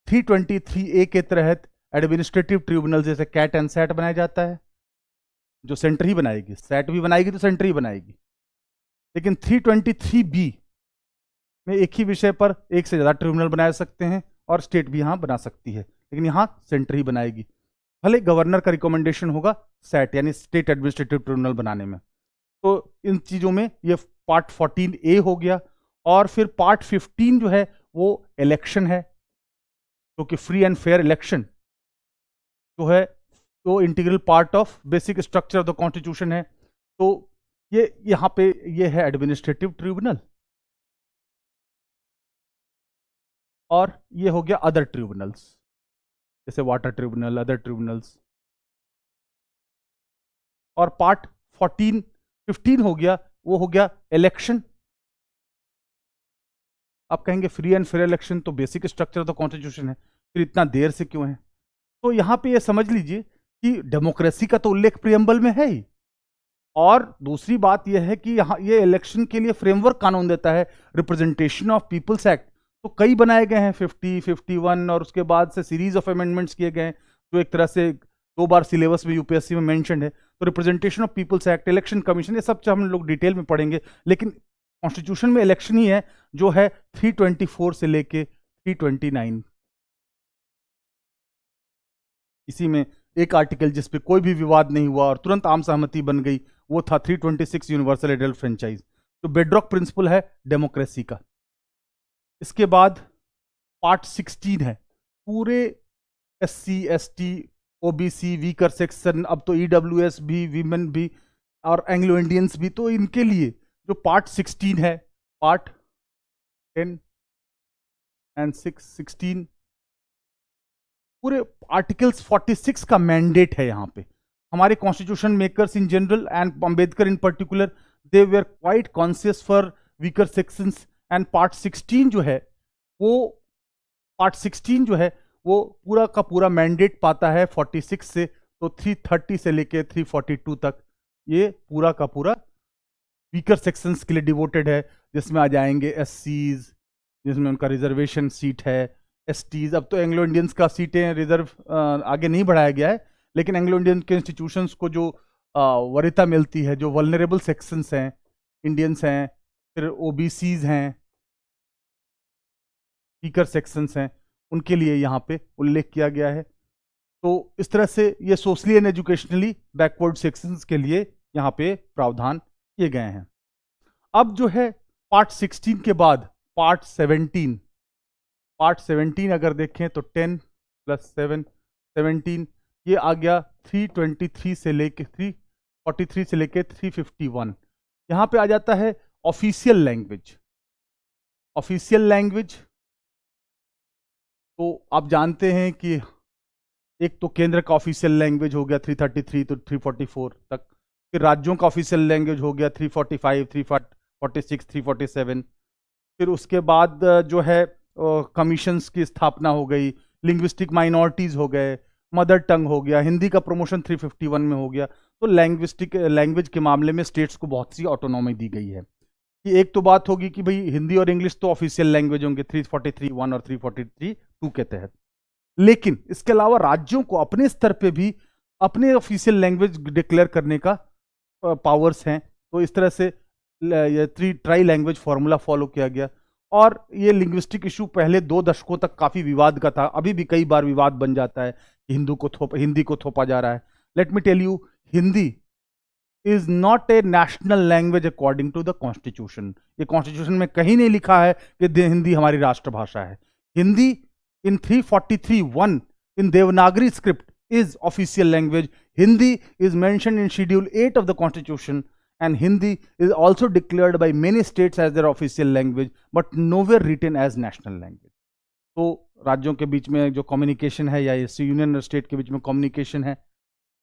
Speaker 1: 323A के तहत। एडमिनिस्ट्रेटिव ट्रिब्यूनल जैसे कैट एंड सैट बनाया जाता है, जो सेंटर ही बनाएगी, सैट भी बनाएगी तो सेंटर ही बनाएगी। लेकिन 323B में एक ही विषय पर एक से ज्यादा ट्रिब्यूनल बना सकते हैं, और स्टेट भी यहां बना सकती है, लेकिन यहां सेंटर ही बनाएगी। भले गवर्नर का रिकमेंडेशन होगा सैट यानी स्टेट एडमिनिस्ट्रेटिव ट्रिब्यूनल बनाने में। तो इन चीजों में ये पार्ट 14A हो गया। और फिर पार्ट 15 जो है वो इलेक्शन है, क्योंकि फ्री एंड फेयर इलेक्शन जो है तो integral part of basic structure of the constitution है। तो ये यहां पे ये है एडमिनिस्ट्रेटिव ट्रिब्यूनल, और ये हो गया अदर ट्रिब्यूनल्स जैसे वाटर ट्रिब्यूनल, अदर ट्रिब्यूनल्स। और पार्ट 15 हो गया, वो हो गया इलेक्शन। आप कहेंगे फ्री एंड फेयर इलेक्शन तो basic structure of the constitution है, फिर इतना देर से क्यों है? तो यहां पे ये समझ लीजिए कि डेमोक्रेसी का तो उल्लेख प्रियम्बल में है ही, और दूसरी बात यह है कि यहाँ ये इलेक्शन के लिए फ्रेमवर्क कानून देता है, रिप्रेजेंटेशन ऑफ पीपल्स एक्ट। तो कई बनाए गए हैं 50, 51, और उसके बाद से सीरीज ऑफ अमेंडमेंट्स किए गए हैं, जो एक तरह से 2 बार सिलेबस में यूपीएससी में मेंशन है। तो representation of people's act, election commission, ये सब हम लोग डिटेल में पढ़ेंगे। लेकिन कॉन्स्टिट्यूशन में इलेक्शन ही है जो है 324 से लेके 329। इसी में एक आर्टिकल जिस पे कोई भी विवाद नहीं हुआ और तुरंत आम सहमति बन गई, वो था 326 यूनिवर्सल एडल्ट फ्रेंचाइज, तो बेडरॉक प्रिंसिपल है डेमोक्रेसी का। इसके बाद पार्ट 16 है, पूरे SC, ST, OBC, weaker section, अब तो EWS भी, वीमेन भी और एंग्लो इंडियंस भी, तो इनके लिए जो पार्ट 16 है, पार्ट 10 एंड 16 पूरे आर्टिकल्स 46 का मैंडेट है। यहाँ पे हमारे constitution makers in general and Ambedkar in particular, they were quite conscious for weaker sections. And part 16 जो है वो पूरा का पूरा मैंडेट पाता है 46 से, तो 330 से लेके 342 तक ये पूरा का पूरा वीकर सेक्शंस के लिए डिवोटेड है, जिसमें आ जाएंगे SCs जिसमें उनका रिजर्वेशन सीट है, STs, अब तो एंग्लो इंडियंस का सीटें रिजर्व आगे नहीं बढ़ाया गया है, लेकिन एंग्लो इंडियन के इंस्टीट्यूशंस को जो वरीयता मिलती है, जो वल्नरेबल सेक्शंस हैं, इंडियंस हैं, फिर OBCs हैं, वीकर सेक्शंस हैं, उनके लिए यहाँ पे उल्लेख किया गया है। तो इस तरह से ये socially and educationally backward sections के लिए यहाँ पे प्रावधान किए गए हैं। अब जो है पार्ट 16 के बाद पार्ट 17 अगर देखें तो 10 + 7 17, ये आ गया 323 से लेके 343 से लेके 351। यहाँ पे आ जाता है ऑफिशियल लैंग्वेज। ऑफिशियल लैंग्वेज तो आप जानते हैं कि एक तो केंद्र का ऑफिशियल लैंग्वेज हो गया 333 तो 344 तक, फिर राज्यों का ऑफिशियल लैंग्वेज हो गया 345, 346, 347, फिर उसके बाद जो है कमीशंस की स्थापना हो गई, लिंग्विस्टिक माइनॉरिटीज हो गए, मदर टंग हो गया, हिंदी का प्रमोशन 351 में हो गया। तो लैंग्वेज के मामले में स्टेट्स को बहुत सी ऑटोनॉमी दी गई है कि एक तो बात होगी कि भाई हिंदी और इंग्लिश तो ऑफिशियल लैंग्वेज होंगे 343(1) और 343(2) के तहत, लेकिन इसके अलावा राज्यों को अपने स्तर पे भी अपने ऑफिशियल लैंग्वेज डिक्लेयर करने का पावर्स हैं। तो इस तरह से ये ट्राई लैंग्वेज फॉर्मूला फॉलो किया गया। और ये लिंग्विस्टिक इशू पहले 2 दशकों तक काफी विवाद का था, अभी भी कई बार विवाद बन जाता है कि हिंदी को थोपा जा रहा है। Let me tell you, Hindi is not a national language according to the constitution. ये कॉन्स्टिट्यूशन में कहीं नहीं लिखा है कि हिंदी हमारी राष्ट्रभाषा है। Hindi in 343(1) in Devanagari script is official language. Hindi is mentioned in Schedule 8 of the Constitution, and Hindi is also declared by many states as their official language, but nowhere written as national language. तो राज्यों के बीच में जो communication है या union और state के बीच में कम्युनिकेशन है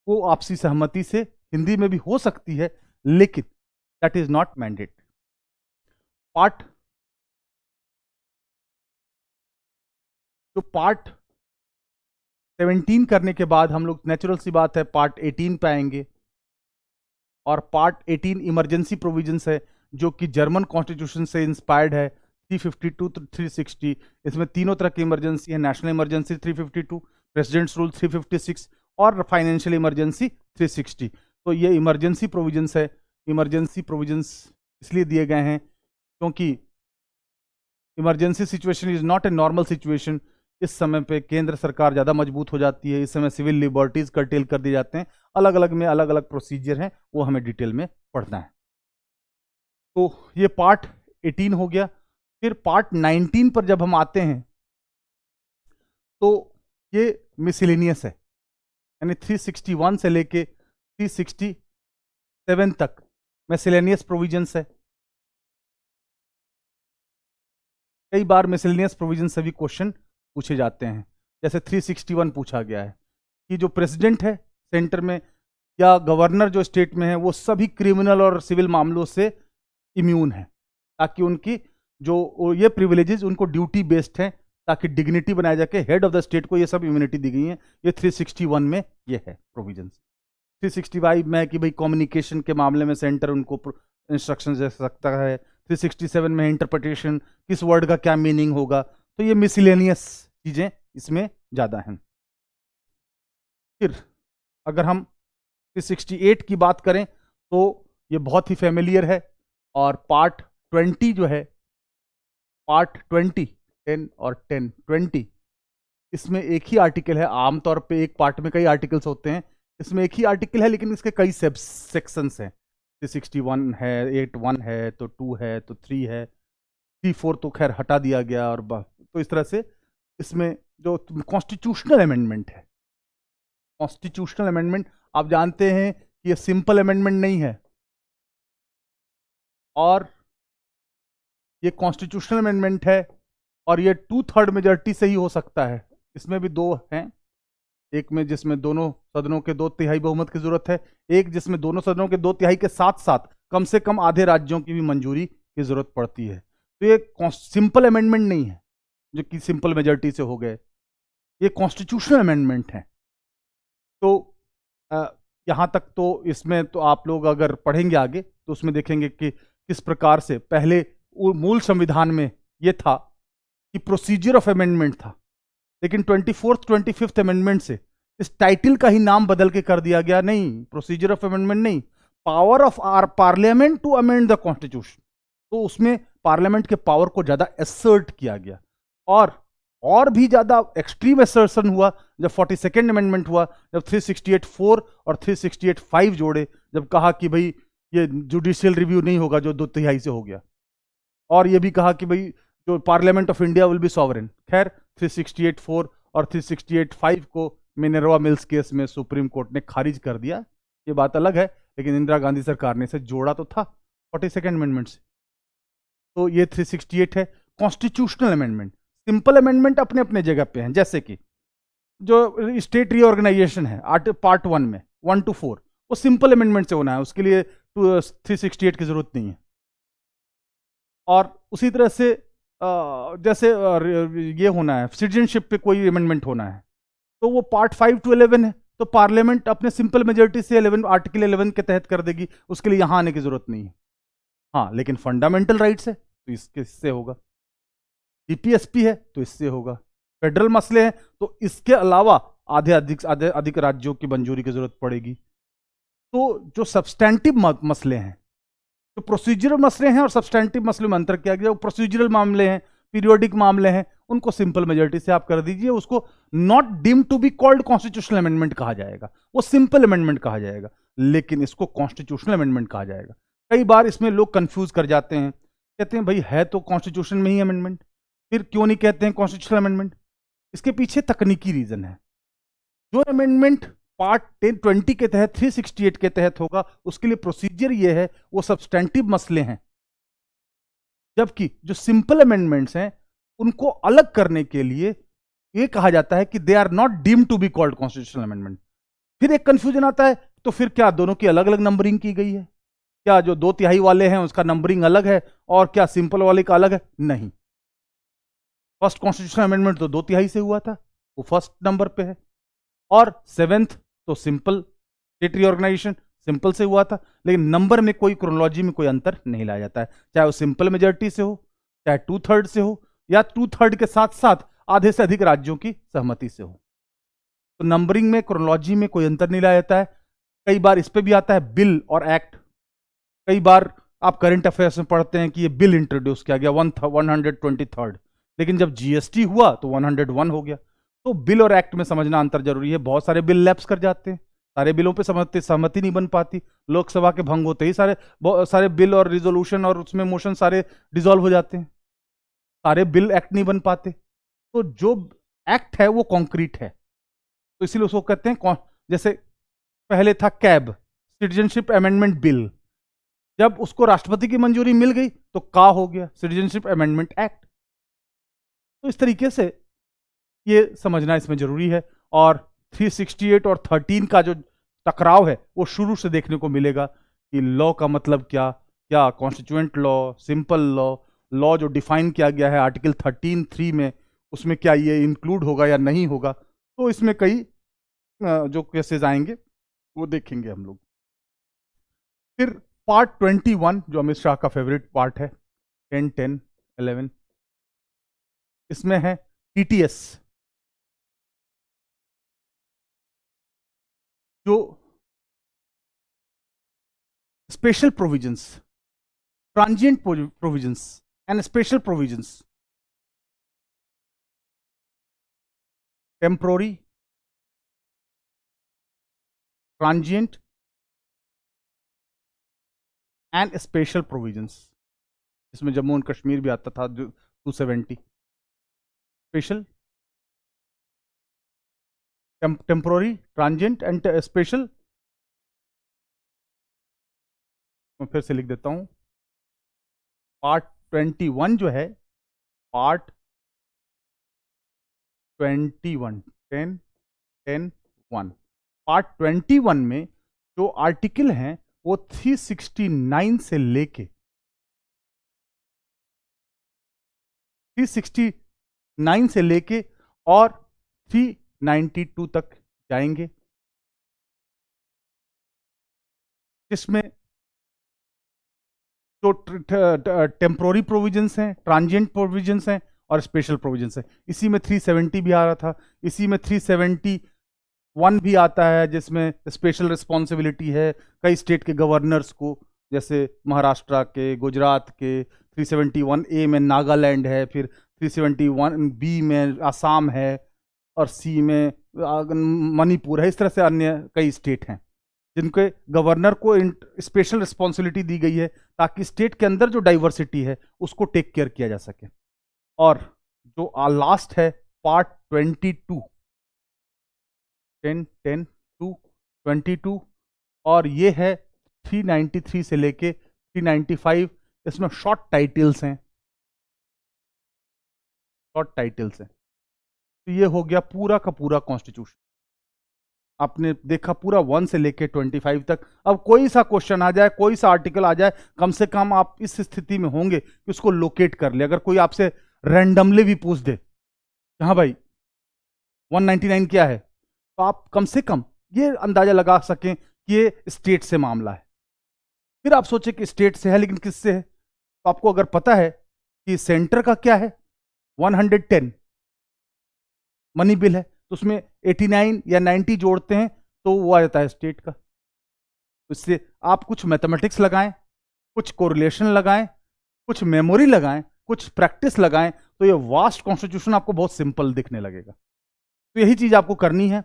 Speaker 1: वो आपसी सहमति से हिंदी में भी हो सकती है, लेकिन that is not mandate. Part 17 करने के बाद हम लोग नेचुरल सी बात है पार्ट 18 पे आएंगे। और पार्ट 18 इमरजेंसी प्रोविजंस है जो कि जर्मन कॉन्स्टिट्यूशन से इंस्पायर्ड है, 352 to 360। इसमें तीनों तरह की इमरजेंसी है, नेशनल इमरजेंसी 352, प्रेसिडेंट्स रूल 356 और फाइनेंशियल इमरजेंसी 360। तो ये इमरजेंसी प्रोविजंस है। इमरजेंसी प्रोविजंस इसलिए दिए गए हैं क्योंकि emergency situation is not a normal situation. इस समय पे केंद्र सरकार ज़्यादा मजबूत हो जाती है, इस समय सिविल लिबर्टीज कर्टेल कर दिए जाते हैं। अलग अलग में अलग अलग प्रोसीजर हैं, वो हमें डिटेल में पढ़ना है। तो ये पार्ट 18 हो गया। फिर पार्ट 19 पर जब हम आते हैं तो ये मिसलेनियस है, यानी 361 से लेके 367 तक मिसलेनियस प्रोविजंस है। कई बार मिसलेनियस प्रोविजन से भी क्वेश्चन पूछे जाते हैं। जैसे 361 पूछा गया है कि जो प्रेसिडेंट है सेंटर में या गवर्नर जो स्टेट में है वो सभी क्रिमिनल और सिविल मामलों से इम्यून है, ताकि उनकी जो ये प्रिविलेजेस उनको ड्यूटी बेस्ड है, ताकि डिग्निटी बनाया जाके हेड ऑफ द स्टेट को ये सब इम्यूनिटी दी गई है। ये 361 में ये है प्रोविजन। 365 में है कि भाई कम्युनिकेशन के मामले में सेंटर उनको इंस्ट्रक्शन दे सकता है। 367 में इंटरप्रिटेशन, किस वर्ड का क्या मीनिंग होगा। तो ये मिसलेनियस चीजें इसमें ज्यादा हैं। फिर अगर हम 368 की बात करें तो ये बहुत ही फेमिलियर है। और पार्ट 20 जो है, पार्ट 20 10 और 10 20, इसमें एक ही आर्टिकल है। आमतौर पे एक पार्ट में कई आर्टिकल्स होते हैं, इसमें एक ही आर्टिकल है लेकिन इसके कई सेक्शंस हैं। 361 है, 81 है, तो 2 है, तो 3 है, 3-4 तो खैर हटा दिया गया। और तो इस तरह से इसमें जो कॉन्स्टिट्यूशनल अमेंडमेंट है, कॉन्स्टिट्यूशनल अमेंडमेंट आप जानते हैं कि ये सिंपल अमेंडमेंट नहीं है, और ये कॉन्स्टिट्यूशनल अमेंडमेंट है और ये 2/3 मेजॉरिटी से ही हो सकता है। इसमें भी 2 हैं, एक में जिसमें दोनों सदनों के 2/3 बहुमत की जरूरत है, एक जिसमें दोनों सदनों के 2/3 के साथ साथ कम से कम आधे राज्यों की भी मंजूरी की जरूरत पड़ती है। तो ये सिंपल अमेंडमेंट नहीं है जो कि सिंपल मेजॉरिटी से हो गए, ये कॉन्स्टिट्यूशनल अमेंडमेंट है। तो यहाँ तक तो इसमें तो आप लोग अगर पढ़ेंगे आगे तो उसमें देखेंगे कि किस प्रकार से पहले मूल संविधान में ये था कि प्रोसीजर ऑफ अमेंडमेंट था, लेकिन 24th 25th अमेंडमेंट से इस टाइटल का ही नाम बदल के कर दिया गया। नहीं, प्रोसीजर ऑफ अमेंडमेंट नहीं, power of our parliament to amend the constitution. तो उसमें पार्लियामेंट के पावर को ज्यादा एसर्ट किया गया, और भी ज्यादा एक्सट्रीम एसर्शन हुआ जब 42nd अमेंडमेंट हुआ, जब 368(4) और 368(5) जोड़े, जब कहा कि भाई ये जुडिशियल रिव्यू नहीं होगा जो 2/3 से हो गया, और ये भी कहा कि भाई जो parliament of India will be sovereign. खैर 368(4) और 368(5) को मिनर्वा मिल्स केस में सुप्रीम कोर्ट ने खारिज कर दिया, ये बात अलग है, लेकिन इंदिरा गांधी सरकार ने इसे जोड़ा तो था 42nd अमेंडमेंट से। तो ये 368 है कॉन्स्टिट्यूशनल अमेंडमेंट। सिंपल अमेंडमेंट अपने अपने जगह पे हैं, जैसे कि जो स्टेट रीऑर्गेनाइजेशन है पार्ट 1 में 1 to 4, वो सिंपल अमेंडमेंट से होना है, उसके लिए 368 की जरूरत नहीं है। और उसी तरह से जैसे ये होना है सिटीजनशिप पे कोई अमेंडमेंट होना है, तो वो पार्ट 5 to 11 है, तो पार्लियामेंट अपने सिंपल मेजोरिटी से 11 आर्टिकल 11 के तहत कर देगी, उसके लिए यहां आने की जरूरत नहीं है। हाँ, लेकिन फंडामेंटल राइट्स है तो इससे होगा, जीपीएसपी है तो इससे होगा, फेडरल मसले हैं तो इसके अलावा आधे अधिक राज्यों की मंजूरी की जरूरत पड़ेगी। तो जो सब्सटैंटिव मसले हैं, जो प्रोसीजरल मसले हैं और सब्सटैंटिव मसले में अंतर किया गया, वो प्रोसीजरल मामले हैं, पीरियोडिक मामले हैं, उनको सिंपल मेजोरिटी से आप कर दीजिए, उसको not deem to be called constitutional amendment कहा जाएगा, वो सिंपल अमेंडमेंट कहा जाएगा, लेकिन इसको कॉन्स्टिट्यूशनल अमेंडमेंट कहा जाएगा। कई बार इसमें लोग कंफ्यूज कर जाते हैं, कहते हैं भाई है तो कॉन्स्टिट्यूशन में ही अमेंडमेंट, फिर क्यों नहीं कहते हैं कॉन्स्टिट्यूशनल अमेंडमेंट? इसके पीछे तकनीकी रीजन है। जो अमेंडमेंट पार्ट 1020 के तहत 368 के तहत होगा, उसके लिए प्रोसीजर ये है, वो सब्सटैंटिव मसले हैं, जबकि जो सिंपल अमेंडमेंट्स हैं उनको अलग करने के लिए ये कहा जाता है कि they are not deemed to be called constitutional amendment. फिर एक कंफ्यूजन आता है, तो फिर क्या दोनों की अलग अलग नंबरिंग की गई है? क्या जो 2/3 वाले हैं उसका नंबरिंग अलग है और क्या सिंपल वाले का अलग है? नहीं, फर्स्ट कॉन्स्टिट्यूशनल अमेंडमेंट तो 2/3 से हुआ था, वो फर्स्ट नंबर पे है, और 7th तो सिंपल स्टेट रीऑर्गेनाइजेशन सिंपल से हुआ था, लेकिन नंबर में कोई क्रोनोलॉजी में कोई अंतर नहीं लाया जाता है, चाहे वो सिंपल मेजॉरिटी से हो, चाहे 2/3 से हो, या 2/3 के साथ साथ आधे से अधिक राज्यों की सहमति से हो। तो नंबरिंग में क्रोनोलॉजी में कोई अंतर नहीं लाया जाता है। कई बार इस पे भी आता है बिल और एक्ट। कई बार आप करंट अफेयर्स में पढ़ते हैं कि ये बिल इंट्रोड्यूस किया गया 123rd, लेकिन जब जीएसटी हुआ तो 101 हो गया। तो बिल और एक्ट में समझना अंतर जरूरी है। बहुत सारे बिल लैप्स कर जाते हैं, सारे बिलों पे सहमति नहीं बन पाती, लोकसभा के भंग होते ही सारे बिल और रिजोल्यूशन और उसमें मोशन सारे डिसॉल्व हो जाते हैं, सारे बिल एक्ट नहीं बन पाते। तो जो एक्ट है वो कॉन्क्रीट है, तो इसीलिए उसको कहते हैं, जैसे पहले था कैब, सिटीजनशिप अमेंडमेंट बिल, जब उसको राष्ट्रपति की मंजूरी मिल गई तो का हो गया सिटीजनशिप अमेंडमेंट एक्ट। तो इस तरीके से ये समझना इसमें जरूरी है। और 368 और 13 का जो टकराव है वो शुरू से देखने को मिलेगा कि लॉ का मतलब क्या, क्या constituent law, simple law, law जो डिफाइन किया गया है आर्टिकल 13(3) में, उसमें क्या ये इंक्लूड होगा या नहीं होगा। तो इसमें कई जो केसेस आएंगे वो देखेंगे हम लोग। फिर पार्ट 21 जो अमित शाह का फेवरेट पार्ट है, 10, 10, 11, इसमें है टीटीएस, जो special provisions, transient provisions and special provisions, temporary, transient and special provisions. इसमें जम्मू एंड कश्मीर भी आता था, जो 270। Special, temporary, transient and special. मैं फिर से लिख देता हूं, पार्ट 21 जो है, पार्ट 21, 10, 10, 1, पार्ट 21 में जो आर्टिकल हैं वो 369 से लेके 369 से लेके और 392 तक जाएंगे, जिसमें जो टेम्पोररी प्रोविजंस हैं, ट्रांजिएंट प्रोविजंस हैं और स्पेशल प्रोविजंस हैं। इसी में 370 भी आ रहा था, इसी में 371 भी आता है, जिसमें स्पेशल रिस्पॉन्सिबिलिटी है कई स्टेट के गवर्नर्स को, जैसे महाराष्ट्र के, गुजरात के। 371A में नागालैंड है, फिर 371B में आसाम है, और C में मणिपुर है। इस तरह से अन्य कई स्टेट हैं जिनके गवर्नर को स्पेशल रिस्पॉन्सिबिलिटी दी गई है, ताकि स्टेट के अंदर जो डाइवर्सिटी है उसको टेक केयर किया जा सके। और जो लास्ट है पार्ट 22, 10, 10, 2, 22, और ये है 393 से लेके 395। इसमें शॉर्ट टाइटल्स हैं, शॉर्ट टाइटल्स हैं। तो ये हो गया पूरा का पूरा कॉन्स्टिट्यूशन। आपने देखा पूरा 1 से लेके 25 तक। अब कोई सा क्वेश्चन आ जाए, कोई सा आर्टिकल आ जाए, कम से कम आप इस स्थिति में होंगे कि उसको लोकेट कर ले। अगर कोई आपसे रैंडमली भी पूछ दे, हाँ भाई 199 क्या है, तो आप कम से कम ये अंदाजा लगा सकें कि ये स्टेट से मामला है। फिर आप सोचें कि स्टेट से है लेकिन किससे है, तो आपको अगर पता है कि सेंटर का क्या है 110 मनी बिल है, तो उसमें 89 या 90 जोड़ते हैं तो वो आ जाता है स्टेट का। तो इससे आप कुछ मैथमेटिक्स लगाएं, कुछ कोरिलेशन लगाएं, कुछ मेमोरी लगाएं, कुछ प्रैक्टिस लगाएं, तो ये वास्ट कॉन्स्टिट्यूशन आपको बहुत सिंपल दिखने लगेगा। तो यही चीज आपको करनी है।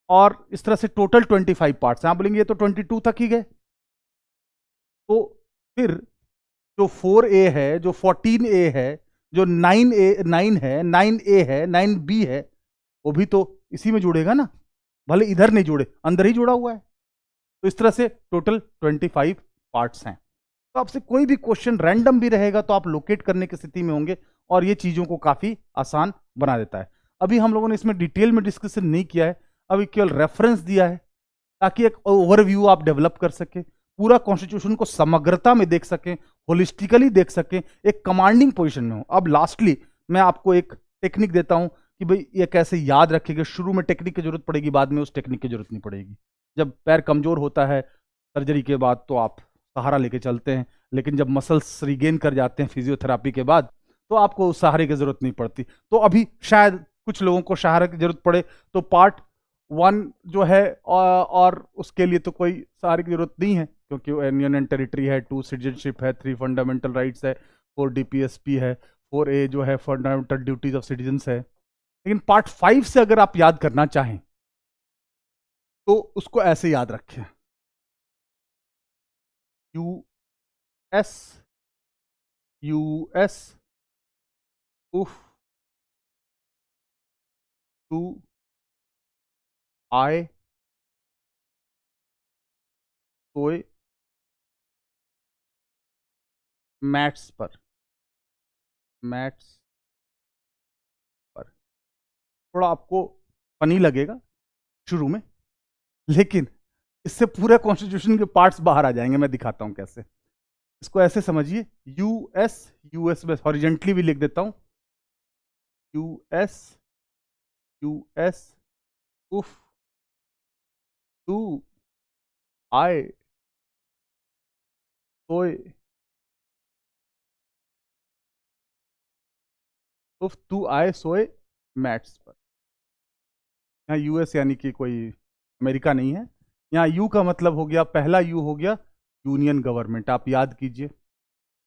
Speaker 1: और इस तरह से टोटल 25 पार्ट्स हैं। आप बोलेंगे ये तो 22 तक ही गए, तो फिर जो 4A है, जो 14A है, जो 9 है, 9A है, 9B है, वो भी तो इसी में जुड़ेगा ना, भले इधर नहीं जुड़े, अंदर ही जुड़ा हुआ है। तो इस तरह से टोटल 25 पार्ट्स हैं। तो आपसे कोई भी क्वेश्चन रैंडम भी रहेगा तो आप लोकेट करने की स्थिति में होंगे, और ये चीजों को काफी आसान बना देता है। अभी हम लोगों ने इसमें डिटेल में डिस्कशन नहीं किया है, अभी केवल रेफरेंस दिया है ताकि एक ओवरव्यू आप डेवलप कर सके, पूरा कॉन्स्टिट्यूशन को समग्रता में देख सकें, होलिस्टिकली देख सकें, एक कमांडिंग पोजीशन में हो। अब लास्टली मैं आपको एक टेक्निक देता हूं कि भाई ये कैसे याद रखेंगे। शुरू में टेक्निक की जरूरत पड़ेगी, बाद में उस टेक्निक की जरूरत नहीं पड़ेगी। जब पैर कमजोर होता है सर्जरी के बाद तो आप सहारा लेके चलते हैं, लेकिन जब मसल्स रिगेन कर जाते हैं फिजियोथेरापी के बाद तो आपको उस सहारे की जरूरत नहीं पड़ती। तो अभी शायद कुछ लोगों को सहारे की जरूरत पड़े, तो पार्ट 1 जो है और उसके लिए तो कोई सहारे की जरूरत नहीं है, क्योंकि यूनियन एंड टेरिटरी है, 2 सिटीजनशिप है, 3 फंडामेंटल राइट्स है, 4 डीपीएसपी है, 4A जो है फंडामेंटल ड्यूटीज ऑफ सिटीजन्स है। लेकिन पार्ट 5 से अगर आप याद करना चाहें तो उसको ऐसे याद रखें, यूएस यूएस उफ टू आई सोए मैट्स पर मैट्स पर। थोड़ा आपको फनी लगेगा शुरू में, लेकिन इससे पूरे कॉन्स्टिट्यूशन के पार्ट्स बाहर आ जाएंगे। मैं दिखाता हूं कैसे। इसको ऐसे समझिए, यूएस यूएस में हॉरिजेंटली भी लिख देता हूं, यूएस यूएस उफ टू आई सोए उफ टू आई सोए मैट्स पर। यहाँ यूएस यानी कि कोई अमेरिका नहीं है। यहाँ यू का मतलब हो गया, पहला यू हो गया यूनियन गवर्नमेंट। आप याद कीजिए,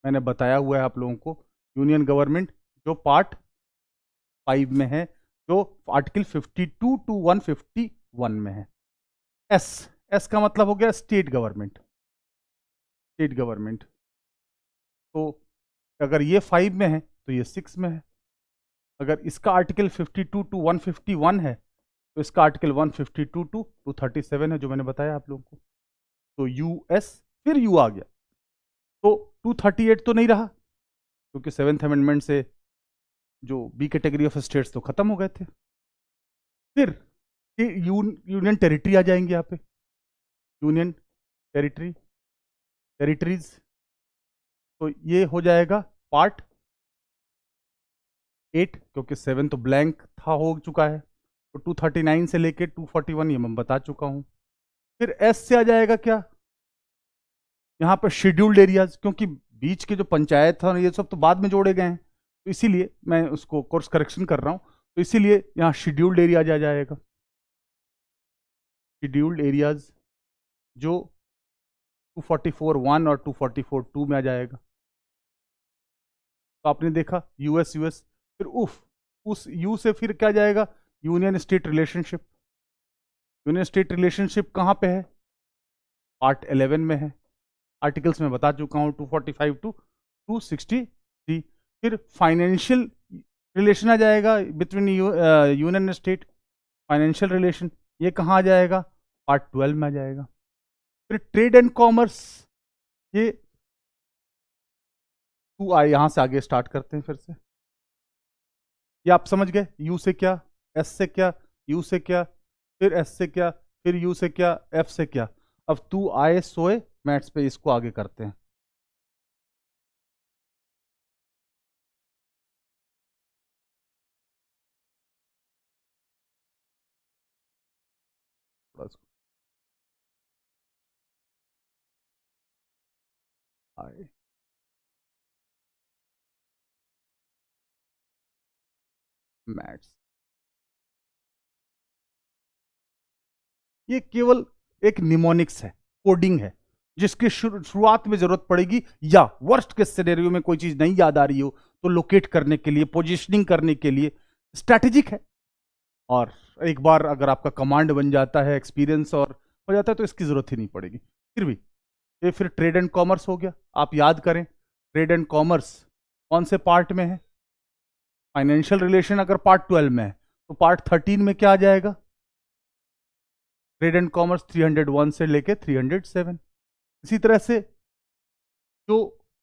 Speaker 1: मैंने बताया हुआ है आप लोगों को, यूनियन गवर्नमेंट जो पार्ट 5 में है, जो आर्टिकल 52 टू 151 में है। एस एस का मतलब हो गया स्टेट गवर्नमेंट। स्टेट गवर्नमेंट, तो अगर ये 5 में है तो ये 6 में है। अगर इसका आर्टिकल 52 टू 151 है तो इसका आर्टिकल 152 टू 237 है, जो मैंने बताया आप लोगों को। तो यूएस फिर यू आ गया, तो 238 तो नहीं रहा, क्योंकि 7th अमेंडमेंट से जो बी कैटेगरी ऑफ स्टेट्स तो खत्म हो गए थे। फिर यूनियन टेरिटरी आ जाएंगे यहाँ पे, यूनियन टेरिटरी टेरिटरीज। तो ये हो जाएगा पार्ट 8, क्योंकि 7 तो ब्लैंक था, हो चुका है। तो 239 से लेके 241 ये मैं बता चुका हूं। फिर एस से आ जाएगा क्या, यहाँ पर शेड्यूल्ड एरियाज, क्योंकि बीच के जो पंचायत था ये सब तो बाद में जोड़े गए हैं, तो इसीलिए मैं उसको कोर्स करेक्शन कर रहा हूँ। तो इसीलिए यहाँ शेड्यूल्ड एरिया आ जाएगा, शेड्यूल्ड एरियाज जो 244(1) और 244(2) में आ जाएगा। तो आपने देखा यूएस यूएस, फिर उफ उस यू से फिर क्या जाएगा, union state relationship. Union state relationship कहाँ पे है, पार्ट 11 में है। आर्टिकल्स में बता चुका हूँ, 245 टू 263। फिर फाइनेंशियल रिलेशन आ जाएगा between union state, financial relation, ये कहाँ आ जाएगा, पार्ट 12 में आ जाएगा। फिर ट्रेड एंड कॉमर्स, ये टू आई, यहां से आगे स्टार्ट करते हैं फिर से। ये आप समझ गए, यू से क्या, एस से क्या, यू से क्या, फिर एस से क्या, फिर यू से क्या, एफ से क्या। अब टू आए सोए मैथ्स पे इसको आगे करते हैं। By maths. ये केवल एक निमोनिक्स है, कोडिंग है, जिसकी शुरुआत में जरूरत पड़ेगी, या वर्स्ट के सिनेरियो में कोई चीज नहीं याद आ रही हो तो लोकेट करने के लिए, पोजीशनिंग करने के लिए स्ट्रैटेजिक है। और एक बार अगर आपका कमांड बन जाता है, एक्सपीरियंस और हो जाता है, तो इसकी जरूरत ही नहीं पड़ेगी। फिर भी ये फिर ट्रेड एंड कॉमर्स हो गया। आप याद करें, ट्रेड एंड कॉमर्स कौन से पार्ट में है? फाइनेंशियल रिलेशन अगर पार्ट 12 में है तो पार्ट 13 में क्या आ जाएगा? ट्रेड एंड कॉमर्स 301 से लेके 307। इसी तरह से जो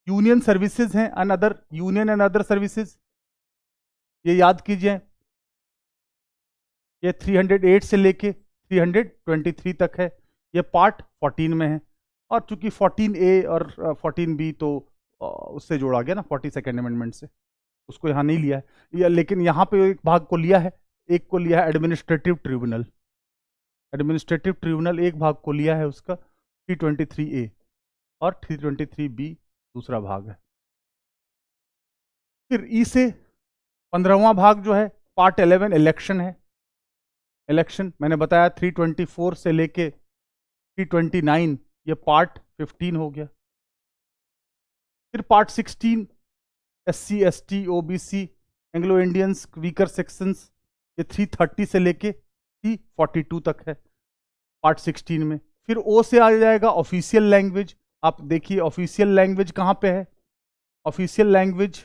Speaker 1: यूनियन सर्विसेज हैं, another union and other services, ये याद कीजिए, ये 308 से लेके 323 तक है, ये पार्ट 14 में है। और चूंकि 14A और 14B तो उससे जोड़ा गया ना 42nd अमेंडमेंट से, उसको यहाँ नहीं लिया है या, लेकिन यहाँ पे एक भाग को लिया है, एक को लिया है एडमिनिस्ट्रेटिव ट्रिब्यूनल। एडमिनिस्ट्रेटिव ट्रिब्यूनल एक भाग को लिया है उसका 323A, और 323B दूसरा भाग है। फिर ई से 15वां भाग जो है पार्ट 11 इलेक्शन है। इलेक्शन मैंने बताया 324 से लेके 329, ये पार्ट 15 हो गया। फिर part 16 SC ST OBC Anglo Indians weaker sections, ये 330 से लेके 342 तक है पार्ट 16 में। फिर ओ से आ जाएगा ऑफिशियल लैंग्वेज। आप देखिए ऑफिशियल लैंग्वेज कहाँ पे है? ऑफिशियल लैंग्वेज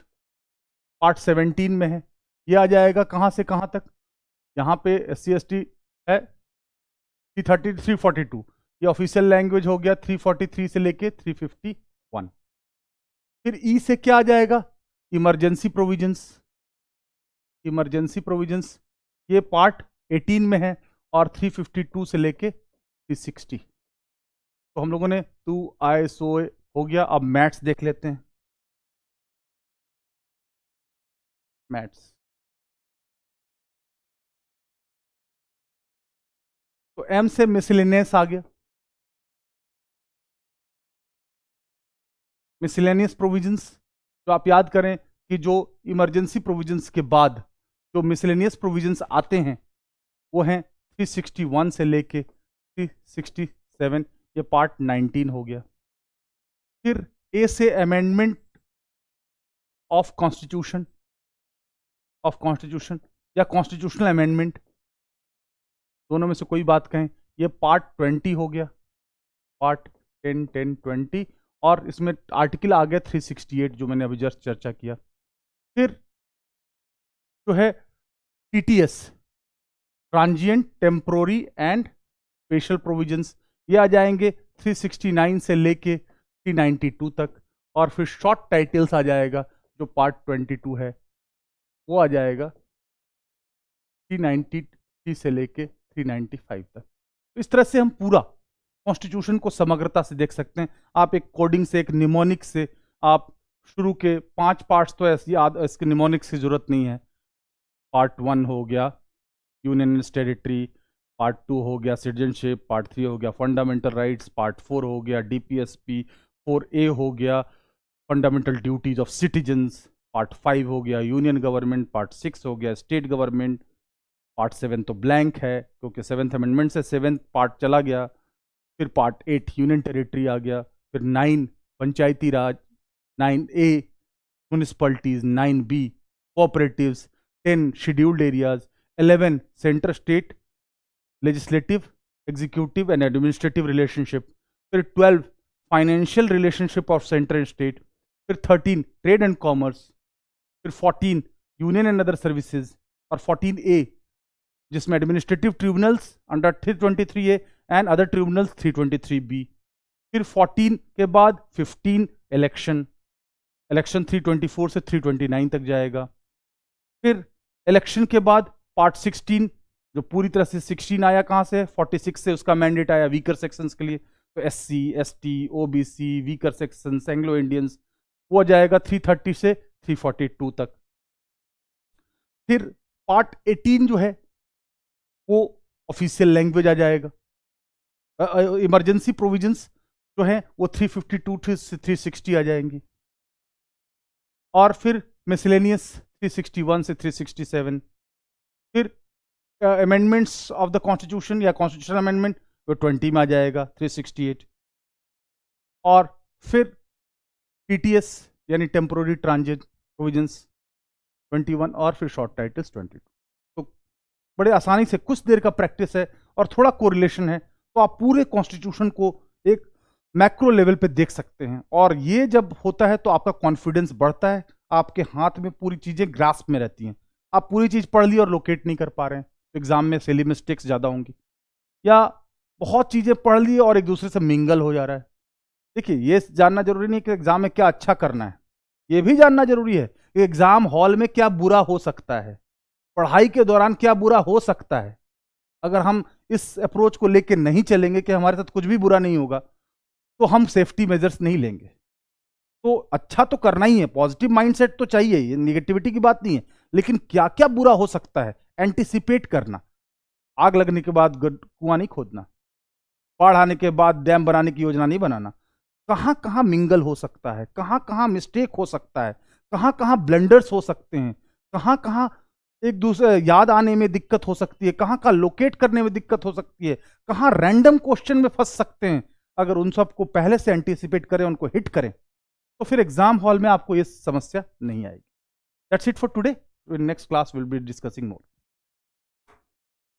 Speaker 1: पार्ट 17 में है। ये आ जाएगा कहाँ से कहाँ तक? यहाँ पे SC ST है 330 342, ये ऑफिशियल लैंग्वेज हो गया 343 से लेके 351। फिर ई से क्या आ जाएगा? Emergency provisions. इमरजेंसी प्रोविजंस ये पार्ट 18 में है, और 352 से लेके 360। तो हम लोगों ने 2 ISO हो गया। अब मैथ्स देख लेते हैं। मैथ्स तो एम से मिसलेनियस आ गया। मिसलेनियस प्रोविजंस, तो आप याद करें कि जो इमरजेंसी प्रोविजंस के बाद जो मिसलेनियस प्रोविजंस आते हैं वो हैं 361 से लेके 367, ये पार्ट 19 हो गया। फिर ए से अमेंडमेंट ऑफ कॉन्स्टिट्यूशन या कॉन्स्टिट्यूशनल अमेंडमेंट, दोनों में से कोई बात कहें, ये पार्ट 20 हो गया, पार्ट 10 10 20। और इसमें आर्टिकल आ गया 368 जो मैंने अभी जस्ट चर्चा किया। फिर जो है TTS, transient temporary and special provisions, ये आ जाएंगे 369 से लेके 392 तक। और फिर शॉर्ट टाइटल्स आ जाएगा जो पार्ट 22 है, वो आ जाएगा 393 से लेके 395 तक। तो इस तरह से हम पूरा कॉन्स्टिट्यूशन को समग्रता से देख सकते हैं। आप एक कोडिंग से, एक निमोनिक से, आप शुरू के 5 पार्ट्स तो ऐसे याद, इसके निमोनिक्स की जरूरत नहीं है। पार्ट 1 हो गया यूनियन एंड टेरिटरी, पार्ट 2 हो गया सिटीजनशिप, पार्ट 3 हो गया फंडामेंटल राइट्स, पार्ट 4 हो गया DPSP, 4A हो गया fundamental duties of citizens, part 5 हो गया यूनियन गवर्नमेंट, पार्ट 6 हो गया स्टेट गवर्नमेंट, पार्ट 7 तो ब्लैंक है क्योंकि 7th अमेंडमेंट से 7th पार्ट चला गया। फिर पार्ट 8 यूनियन टेरिटरी आ गया। फिर 9 पंचायती राज, 9A municipalities, 9B cooperatives, 10 scheduled areas, 11 centre state legislative executive and administrative relationship, फिर 12 financial relationship of centre and state, फिर 13 ट्रेड एंड कॉमर्स, फिर 14 यूनियन एंड अदर सर्विसेज, और 14A जिसमें administrative tribunals under 323A and other tribunals 323B। फिर 14 के बाद 15 election, election 324 से 329 तक जाएगा। फिर इलेक्शन के बाद पार्ट 16 जो पूरी तरह से 16 आया कहाँ से? 46 से उसका मैंडेट आया वीकर सेक्शंस के लिए। तो SC ST OBC weaker sections Anglo Indians, वो जाएगा 330 से 342 तक। फिर पार्ट 18 जो है वो ऑफिशियल लैंग्वेज आ जाएगा। इमरजेंसी प्रोविजंस जो है वो 352 से 360 आ जाएंगी, और फिर मिसलेनियस 361 से 367, फिर अमेंडमेंट्स ऑफ द कॉन्स्टिट्यूशन या कॉन्स्टिट्यूशन अमेंडमेंट वो 20 में आ जाएगा 368, और फिर टीटीएस यानी टेम्पोररी ट्रांजिट प्रोविजंस 21, और फिर शॉर्ट टाइटल्स 22। तो बड़े आसानी से, कुछ देर का प्रैक्टिस है और थोड़ा कोरिलेशन है, तो आप पूरे कॉन्स्टिट्यूशन को एक मैक्रो लेवल पे देख सकते हैं। और ये जब होता है तो आपका कॉन्फिडेंस बढ़ता है, आपके हाथ में पूरी चीजें ग्रास्प में रहती हैं। आप पूरी चीज पढ़ ली और लोकेट नहीं कर पा रहे हैं तो एग्जाम में सिली मिस्टेक्स ज्यादा होंगी, या बहुत चीजें पढ़ ली और एक दूसरे से मिंगल हो जा रहा है। देखिए, ये जानना जरूरी नहीं कि एग्जाम में क्या अच्छा करना है, ये भी जानना जरूरी है कि एग्जाम हॉल में क्या बुरा हो सकता है, पढ़ाई के दौरान क्या बुरा हो सकता है। अगर हम इस अप्रोच को लेके नहीं चलेंगे कि हमारे साथ कुछ भी बुरा नहीं होगा, तो हम सेफ्टी मेजर्स नहीं लेंगे। तो अच्छा तो करना ही है, पॉजिटिव माइंडसेट तो चाहिए, ये निगेटिविटी की बात नहीं है, लेकिन क्या क्या बुरा हो सकता है एंटिसिपेट करना। आग लगने के बाद कुआं नहीं खोदना, बाढ़ आने के बाद डैम बनाने की योजना नहीं बनाना। कहां कहां मिंगल हो सकता है, कहां कहां मिस्टेक हो सकता है, कहां कहां ब्लंडर्स हो सकते हैं, कहां कहां एक दूसरे याद आने में दिक्कत हो सकती है, कहां कहां लोकेट करने में दिक्कत हो सकती है, कहां रैंडम क्वेश्चन में फंस सकते हैं। अगर उन सबको पहले से एंटीसिपेट करें, उनको हिट करें, तो फिर एग्जाम हॉल में आपको ये समस्या नहीं आएगी। That's it for today. In next class will be discussing more.